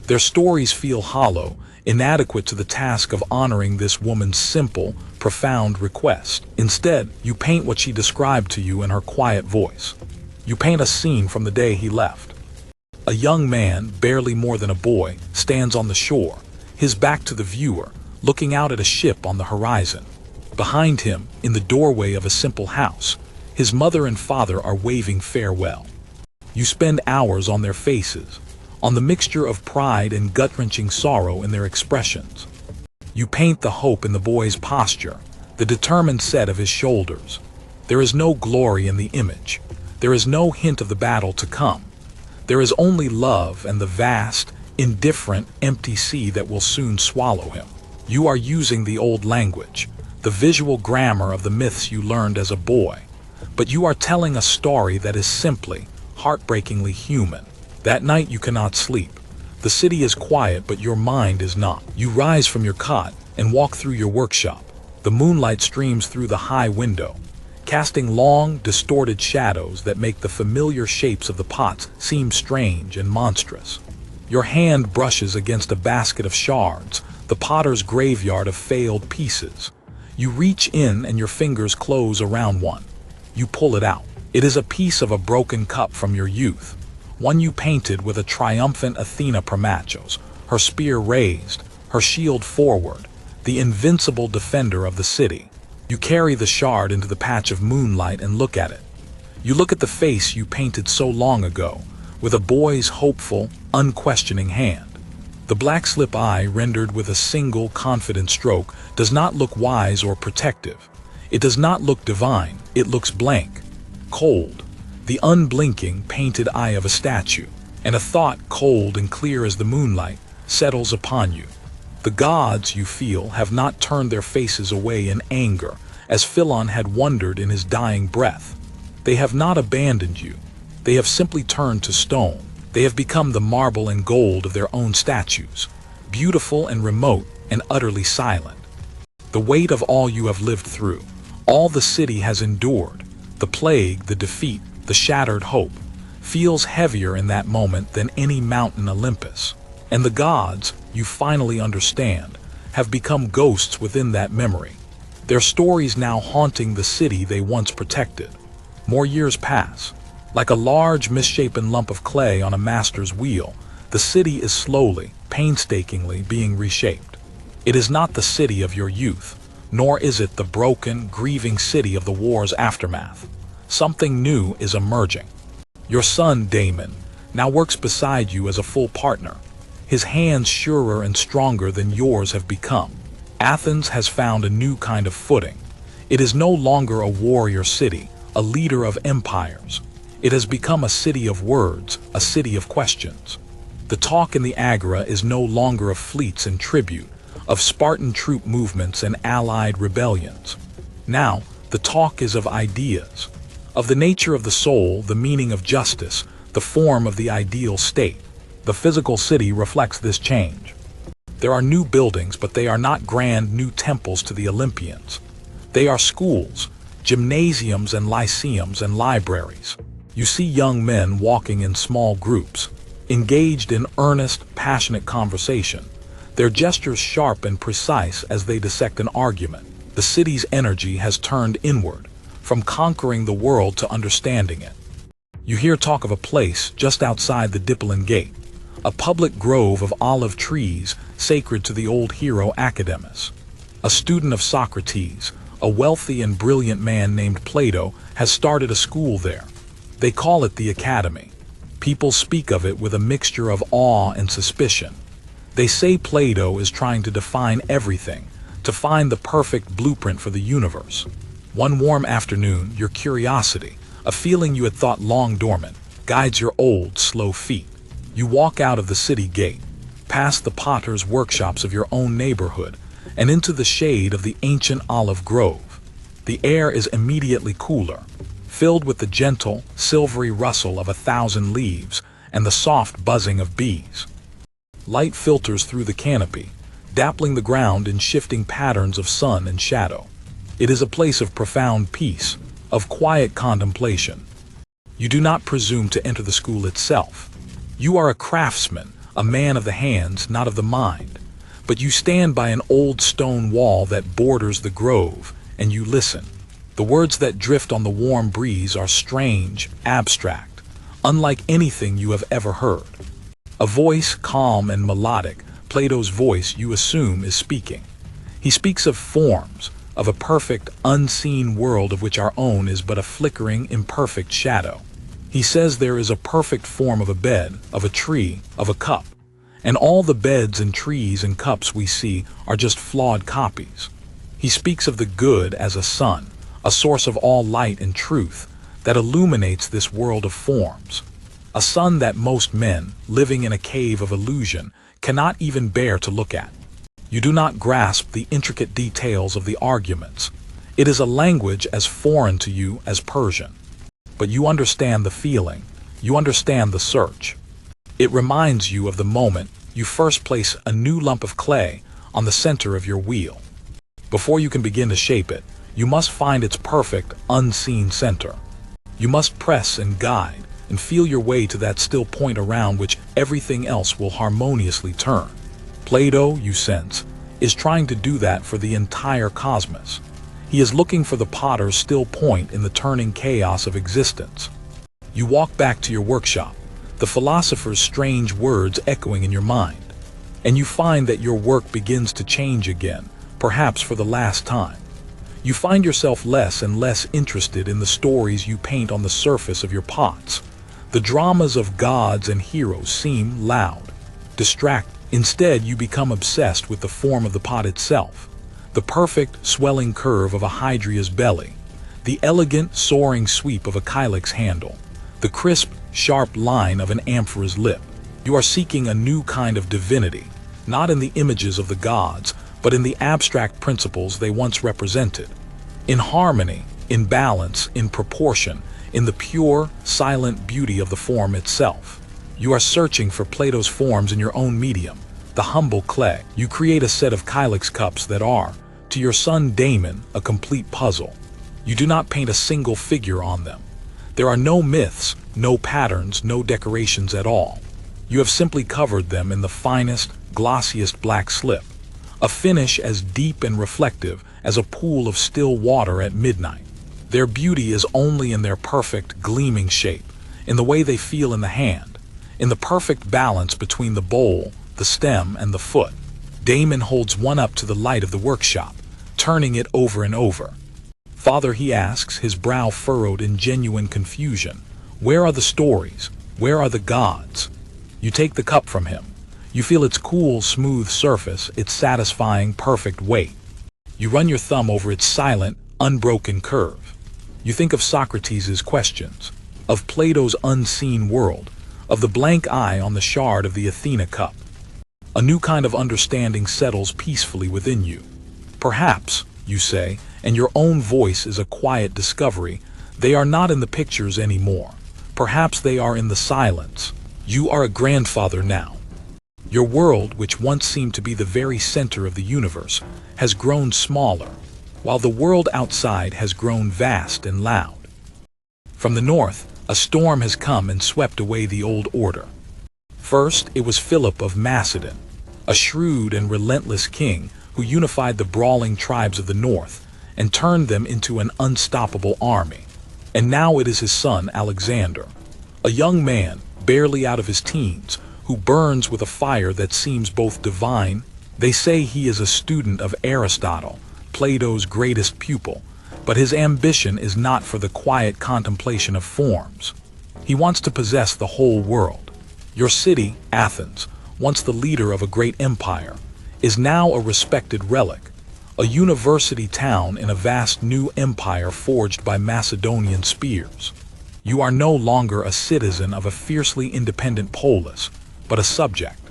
Their stories feel hollow, inadequate to the task of honoring this woman's simple, profound request. Instead, you paint what she described to you in her quiet voice. You paint a scene from the day he left. A young man, barely more than a boy, stands on the shore, his back to the viewer, looking out at a ship on the horizon. Behind him, in the doorway of a simple house, his mother and father are waving farewell. You spend hours on their faces, on the mixture of pride and gut-wrenching sorrow in their expressions. You paint the hope in the boy's posture, the determined set of his shoulders. There is no glory in the image. There is no hint of the battle to come. There is only love and the vast, indifferent, empty sea that will soon swallow him. You are using the old language, the visual grammar of the myths you learned as a boy. But you are telling a story that is simply, heartbreakingly human. That night you cannot sleep. The city is quiet, but your mind is not. You rise from your cot and walk through your workshop. The moonlight streams through the high window, casting long, distorted shadows that make the familiar shapes of the pots seem strange and monstrous. Your hand brushes against a basket of shards, the potter's graveyard of failed pieces. You reach in and your fingers close around one. You pull it out. It is a piece of a broken cup from your youth, one you painted with a triumphant Athena Primachos, her spear raised, her shield forward, the invincible defender of the city. You carry the shard into the patch of moonlight and look at it. You look at the face you painted so long ago, with a boy's hopeful, unquestioning hand. The black slip eye, rendered with a single confident stroke, does not look wise or protective. It does not look divine, it looks blank, cold, the unblinking, painted eye of a statue, and a thought cold and clear as the moonlight settles upon you. The gods, you feel, have not turned their faces away in anger, as Philon had wondered in his dying breath. They have not abandoned you. They have simply turned to stone. They have become the marble and gold of their own statues, beautiful and remote and utterly silent. The weight of all you have lived through, all the city has endured, the plague, the defeat, the shattered hope, feels heavier in that moment than any mountain Olympus. And the gods, you finally understand, have become ghosts within that memory, their stories now haunting the city they once protected. More years pass. Like a large, misshapen lump of clay on a master's wheel, the city is slowly, painstakingly being reshaped. It is not the city of your youth, nor is it the broken, grieving city of the war's aftermath. Something new is emerging. Your son, Damon, now works beside you as a full partner, his hands surer and stronger than yours have become. Athens has found a new kind of footing. It is no longer a warrior city, a leader of empires. It has become a city of words, a city of questions. The talk in the Agora is no longer of fleets and tribute, of Spartan troop movements and allied rebellions. Now, the talk is of ideas, of the nature of the soul, the meaning of justice, the form of the ideal state. The physical city reflects this change. There are new buildings, but they are not grand new temples to the Olympians. They are schools, gymnasiums and lyceums and libraries. You see young men walking in small groups, engaged in earnest, passionate conversation, their gestures sharp and precise as they dissect an argument. The city's energy has turned inward, from conquering the world to understanding it. You hear talk of a place just outside the Dipylon Gate, a public grove of olive trees sacred to the old hero Academus. A student of Socrates, a wealthy and brilliant man named Plato, has started a school there. They call it the Academy. People speak of it with a mixture of awe and suspicion. They say Plato is trying to define everything, to find the perfect blueprint for the universe. One warm afternoon, your curiosity, a feeling you had thought long dormant, guides your old, slow feet. You walk out of the city gate, past the potter's workshops of your own neighborhood, and into the shade of the ancient olive grove. The air is immediately cooler, filled with the gentle, silvery rustle of 1,000 leaves and the soft buzzing of bees. Light filters through the canopy, dappling the ground in shifting patterns of sun and shadow. It is a place of profound peace, of quiet contemplation. You do not presume to enter the school itself. You are a craftsman, a man of the hands, not of the mind. But you stand by an old stone wall that borders the grove, and you listen. The words that drift on the warm breeze are strange, abstract, unlike anything you have ever heard. A voice, calm and melodic, Plato's voice, you assume, is speaking. He speaks of forms, of a perfect, unseen world of which our own is but a flickering, imperfect shadow. He says there is a perfect form of a bed, of a tree, of a cup, and all the beds and trees and cups we see are just flawed copies. He speaks of the good as a sun, a source of all light and truth that illuminates this world of forms, a sun that most men, living in a cave of illusion, cannot even bear to look at. You do not grasp the intricate details of the arguments. It is a language as foreign to you as Persian. But you understand the feeling. You understand the search. It reminds you of the moment you first place a new lump of clay on the center of your wheel. Before you can begin to shape it, you must find its perfect, unseen center. You must press and guide and feel your way to that still point around which everything else will harmoniously turn. Plato, you sense, is trying to do that for the entire cosmos. He is looking for the potter's still point in the turning chaos of existence. You walk back to your workshop, the philosopher's strange words echoing in your mind, and you find that your work begins to change again, perhaps for the last time. You find yourself less and less interested in the stories you paint on the surface of your pots. The dramas of gods and heroes seem loud, distracting. Instead, you become obsessed with the form of the pot itself, the perfect, swelling curve of a hydria's belly, the elegant, soaring sweep of a kylix's handle, the crisp, sharp line of an amphora's lip. You are seeking a new kind of divinity, not in the images of the gods, but in the abstract principles they once represented. In harmony, in balance, in proportion, in the pure, silent beauty of the form itself. You are searching for Plato's forms in your own medium, the humble clay. You create a set of kylix cups that are, to your son Damon, a complete puzzle. You do not paint a single figure on them. There are no myths, no patterns, no decorations at all. You have simply covered them in the finest, glossiest black slip, a finish as deep and reflective as a pool of still water at midnight. Their beauty is only in their perfect, gleaming shape, in the way they feel in the hand, in the perfect balance between the bowl, the stem, and the foot. Damon holds one up to the light of the workshop, turning it over and over. "Father," he asks, his brow furrowed in genuine confusion, "where are the stories? Where are the gods?" You take the cup from him. You feel its cool, smooth surface, its satisfying, perfect weight. You run your thumb over its silent, unbroken curve. You think of Socrates' questions, of Plato's unseen world, of the blank eye on the shard of the Athena cup. A new kind of understanding settles peacefully within you. Perhaps, you say, and your own voice is a quiet discovery, they are not in the pictures anymore. Perhaps they are in the silence. You are a grandfather now. Your world, which once seemed to be the very center of the universe, has grown smaller, while the world outside has grown vast and loud. From the north, a storm has come and swept away the old order. First, it was Philip of Macedon, a shrewd and relentless king who unified the brawling tribes of the north and turned them into an unstoppable army. And now it is his son Alexander, a young man, barely out of his teens, who burns with a fire that seems both divine. They say he is a student of Aristotle, Plato's greatest pupil, but his ambition is not for the quiet contemplation of forms. He wants to possess the whole world. Your city, Athens, once the leader of a great empire, is now a respected relic, a university town in a vast new empire forged by Macedonian spears. You are no longer a citizen of a fiercely independent polis, but a subject.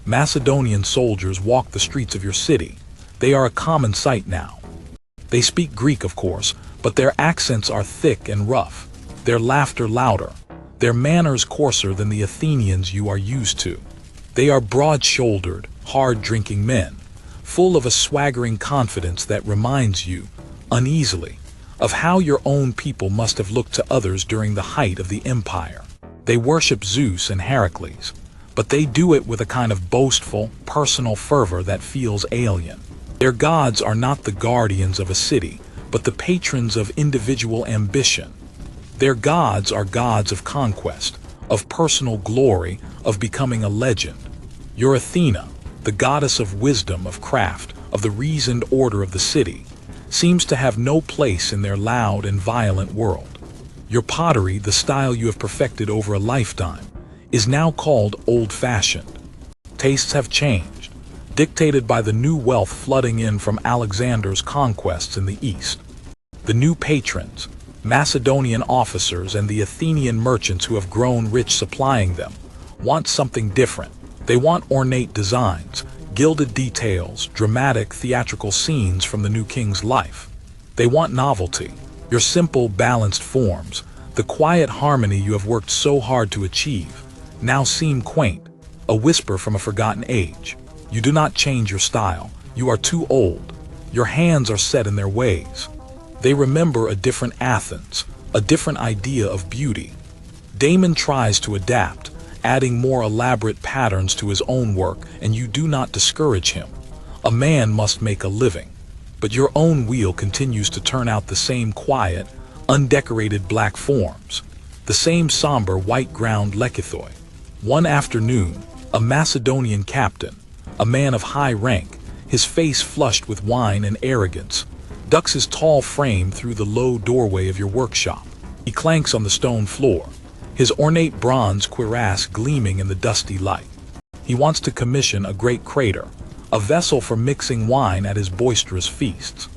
Macedonian soldiers walk the streets of your city. They are a common sight now. They speak Greek, of course, but their accents are thick and rough, their laughter louder, their manners coarser than the Athenians you are used to. They are broad-shouldered, hard-drinking men, full of a swaggering confidence that reminds you, uneasily, of how your own people must have looked to others during the height of the empire. They worship Zeus and Heracles, but they do it with a kind of boastful, personal fervor that feels alien. Their gods are not the guardians of a city, but the patrons of individual ambition. Their gods are gods of conquest, of personal glory, of becoming a legend. Your Athena, the goddess of wisdom, of craft, of the reasoned order of the city, seems to have no place in their loud and violent world. Your pottery, the style you have perfected over a lifetime, is now called old-fashioned. Tastes have changed, dictated by the new wealth flooding in from Alexander's conquests in the east. The new patrons, Macedonian officers and the Athenian merchants who have grown rich supplying them, want something different. They want ornate designs, Gilded details, dramatic, theatrical scenes from the new king's life. They want novelty, your simple, balanced forms, the quiet harmony you have worked so hard to achieve, now seem quaint, a whisper from a forgotten age. You do not change your style, you are too old. Your hands are set in their ways. They remember a different Athens, a different idea of beauty. Damon tries to adapt, adding more elaborate patterns to his own work, and you do not discourage him. A man must make a living. But your own wheel continues to turn out the same quiet, undecorated black forms, the same somber white ground lekythoi. One afternoon, a Macedonian captain, a man of high rank, his face flushed with wine and arrogance, ducks his tall frame through the low doorway of your workshop. He clanks on the stone floor, his ornate bronze cuirass gleaming in the dusty light. He wants to commission a great crater, a vessel for mixing wine at his boisterous feasts.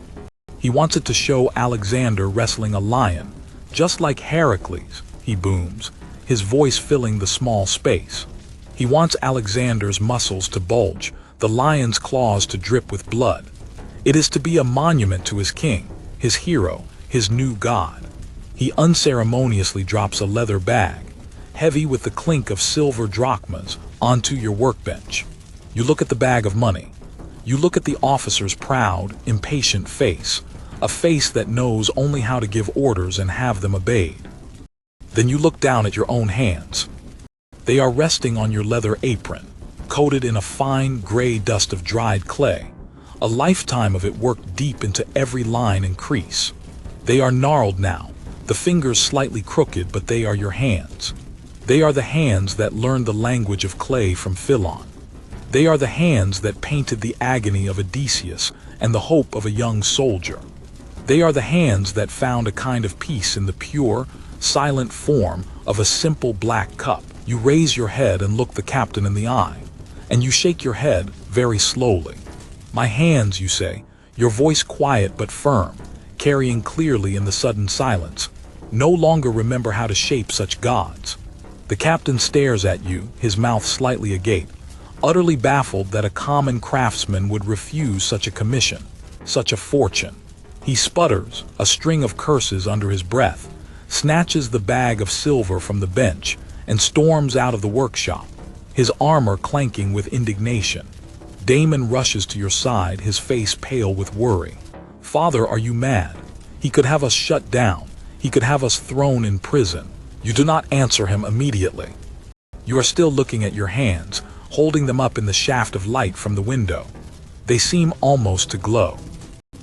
He wants it to show Alexander wrestling a lion, just like Heracles, he booms, his voice filling the small space. He wants Alexander's muscles to bulge, the lion's claws to drip with blood. It is to be a monument to his king, his hero, his new god. He unceremoniously drops a leather bag, heavy with the clink of silver drachmas, onto your workbench. You look at the bag of money. You look at the officer's proud, impatient face, a face that knows only how to give orders and have them obeyed. Then you look down at your own hands. They are resting on your leather apron, coated in a fine gray dust of dried clay. A lifetime of it worked deep into every line and crease. They are gnarled now, the fingers slightly crooked, but they are your hands. They are the hands that learned the language of clay from Philon. They are the hands that painted the agony of Odysseus and the hope of a young soldier. They are the hands that found a kind of peace in the pure, silent form of a simple black cup. You raise your head and look the captain in the eye, and you shake your head very slowly. My hands, you say, your voice quiet but firm, carrying clearly in the sudden silence, no longer remember how to shape such gods. The captain stares at you, his mouth slightly agape, utterly baffled that a common craftsman would refuse such a commission, such a fortune. He sputters, a string of curses under his breath, snatches the bag of silver from the bench, and storms out of the workshop, his armor clanking with indignation. Damon rushes to your side, his face pale with worry. Father, are you mad? He could have us shut down. He could have us thrown in prison. You do not answer him immediately. You are still looking at your hands, holding them up in the shaft of light from the window. They seem almost to glow.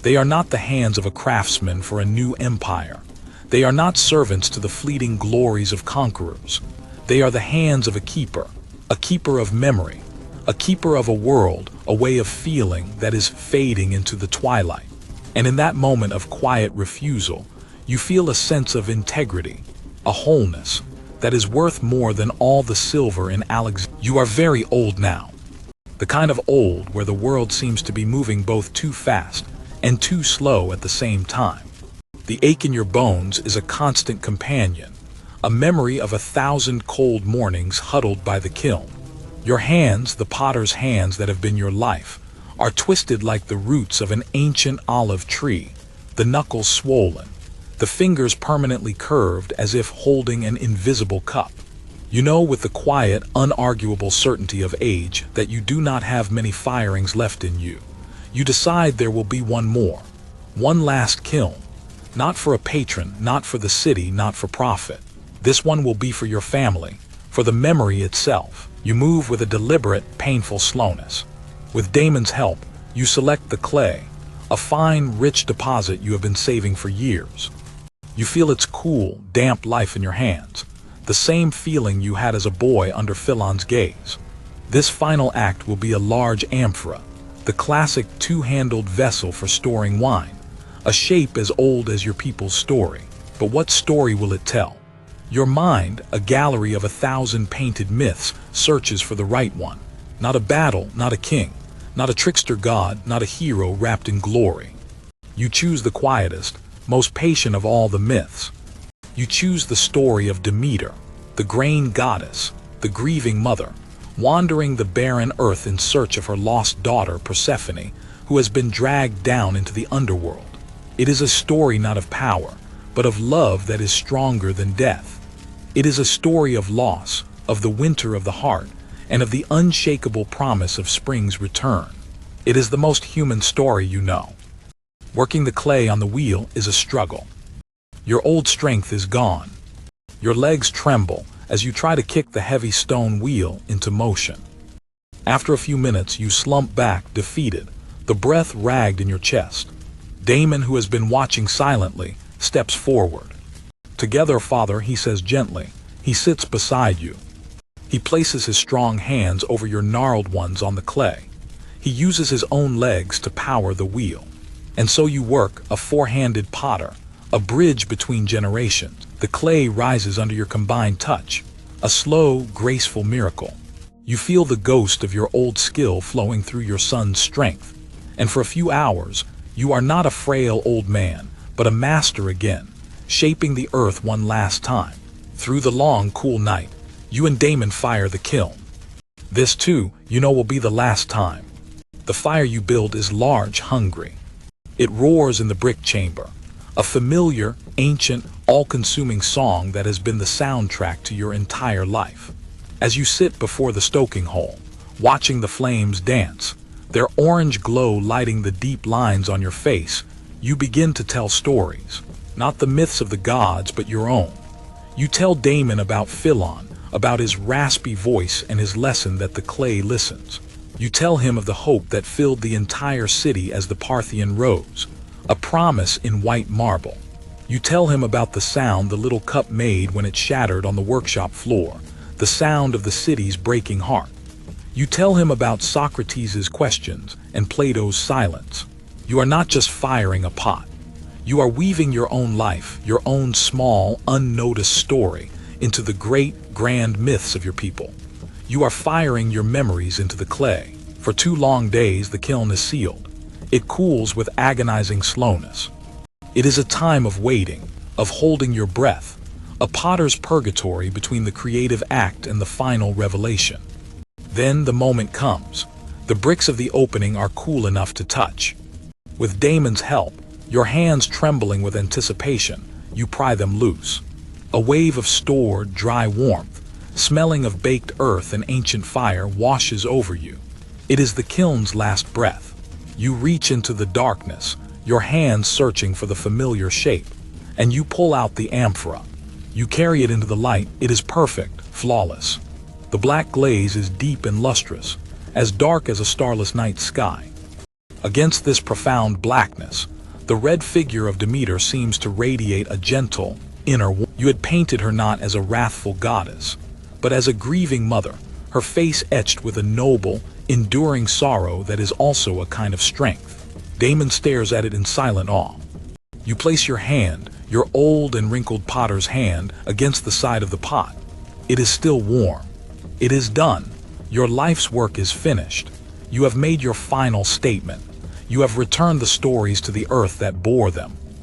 They are not the hands of a craftsman for a new empire. They are not servants to the fleeting glories of conquerors. They are the hands of a keeper of memory, a keeper of a world, a way of feeling that is fading into the twilight. And in that moment of quiet refusal, you feel a sense of integrity, a wholeness that is worth more than all the silver in Alexander. You are very old now. The kind of old where the world seems to be moving both too fast and too slow at the same time. The ache in your bones is a constant companion, a memory of 1,000 cold mornings huddled by the kiln. Your hands, the potter's hands that have been your life, are twisted like the roots of an ancient olive tree, the knuckles swollen, the fingers permanently curved as if holding an invisible cup. You know with the quiet, unarguable certainty of age that you do not have many firings left in you. You decide there will be one more, one last kiln, not for a patron, not for the city, not for profit. This one will be for your family, for the memory itself. You move with a deliberate, painful slowness. With Damon's help, you select the clay, a fine, rich deposit you have been saving for years. You feel its cool, damp life in your hands, the same feeling you had as a boy under Philon's gaze. This final act will be a large amphora, the classic two-handled vessel for storing wine, a shape as old as your people's story. But what story will it tell? Your mind, a gallery of 1,000 painted myths, searches for the right one. Not a battle, not a king, not a trickster god, not a hero wrapped in glory. You choose the quietest, most patient of all the myths. You choose the story of Demeter, the grain goddess, the grieving mother, wandering the barren earth in search of her lost daughter Persephone, who has been dragged down into the underworld. It is a story not of power, but of love that is stronger than death. It is a story of loss, of the winter of the heart, and of the unshakable promise of spring's return. It is the most human story you know. Working the clay on the wheel is a struggle. Your old strength is gone. Your legs tremble as you try to kick the heavy stone wheel into motion. After a few minutes, you slump back, defeated, the breath ragged in your chest. Damon, who has been watching silently, steps forward. "Together, Father," he says gently. He sits beside you. He places his strong hands over your gnarled ones on the clay. He uses his own legs to power the wheel. And so you work, a four-handed potter, a bridge between generations. The clay rises under your combined touch, a slow, graceful miracle. You feel the ghost of your old skill flowing through your son's strength. And for a few hours, you are not a frail old man, but a master again, shaping the earth one last time. Through the long, cool night, you and Damon fire the kiln. This too, you know, will be the last time. The fire you build is large, hungry. It roars in the brick chamber, a familiar, ancient, all-consuming song that has been the soundtrack to your entire life. As you sit before the stoking hole, watching the flames dance, their orange glow lighting the deep lines on your face, you begin to tell stories, not the myths of the gods, but your own. You tell Damon about Philon, about his raspy voice and his lesson that the clay listens. You tell him of the hope that filled the entire city as the Parthian rose, a promise in white marble. You tell him about the sound the little cup made when it shattered on the workshop floor, the sound of the city's breaking heart. You tell him about Socrates' questions and Plato's silence. You are not just firing a pot. You are weaving your own life, your own small, unnoticed story, into the great, grand myths of your people. You are firing your memories into the clay. For 2 long days, the kiln is sealed. It cools with agonizing slowness. It is a time of waiting, of holding your breath, a potter's purgatory between the creative act and the final revelation. Then the moment comes. The bricks of the opening are cool enough to touch. With Damon's help, your hands trembling with anticipation, you pry them loose. A wave of stored, dry warmth, smelling of baked earth and ancient fire, washes over you. It is the kiln's last breath. You reach into the darkness, your hands searching for the familiar shape, and you pull out the amphora. You carry it into the light. It is perfect, flawless. The black glaze is deep and lustrous, as dark as a starless night sky. Against this profound blackness, the red figure of Demeter seems to radiate a gentle, inner warmth. You had painted her not as a wrathful goddess, but as a grieving mother, her face etched with a noble, enduring sorrow that is also a kind of strength. Damon stares at it in silent awe. You place your hand, your old and wrinkled potter's hand, against the side of the pot. It is still warm. It is done. Your life's work is finished. You have made your final statement. You have returned the stories to the earth that bore them.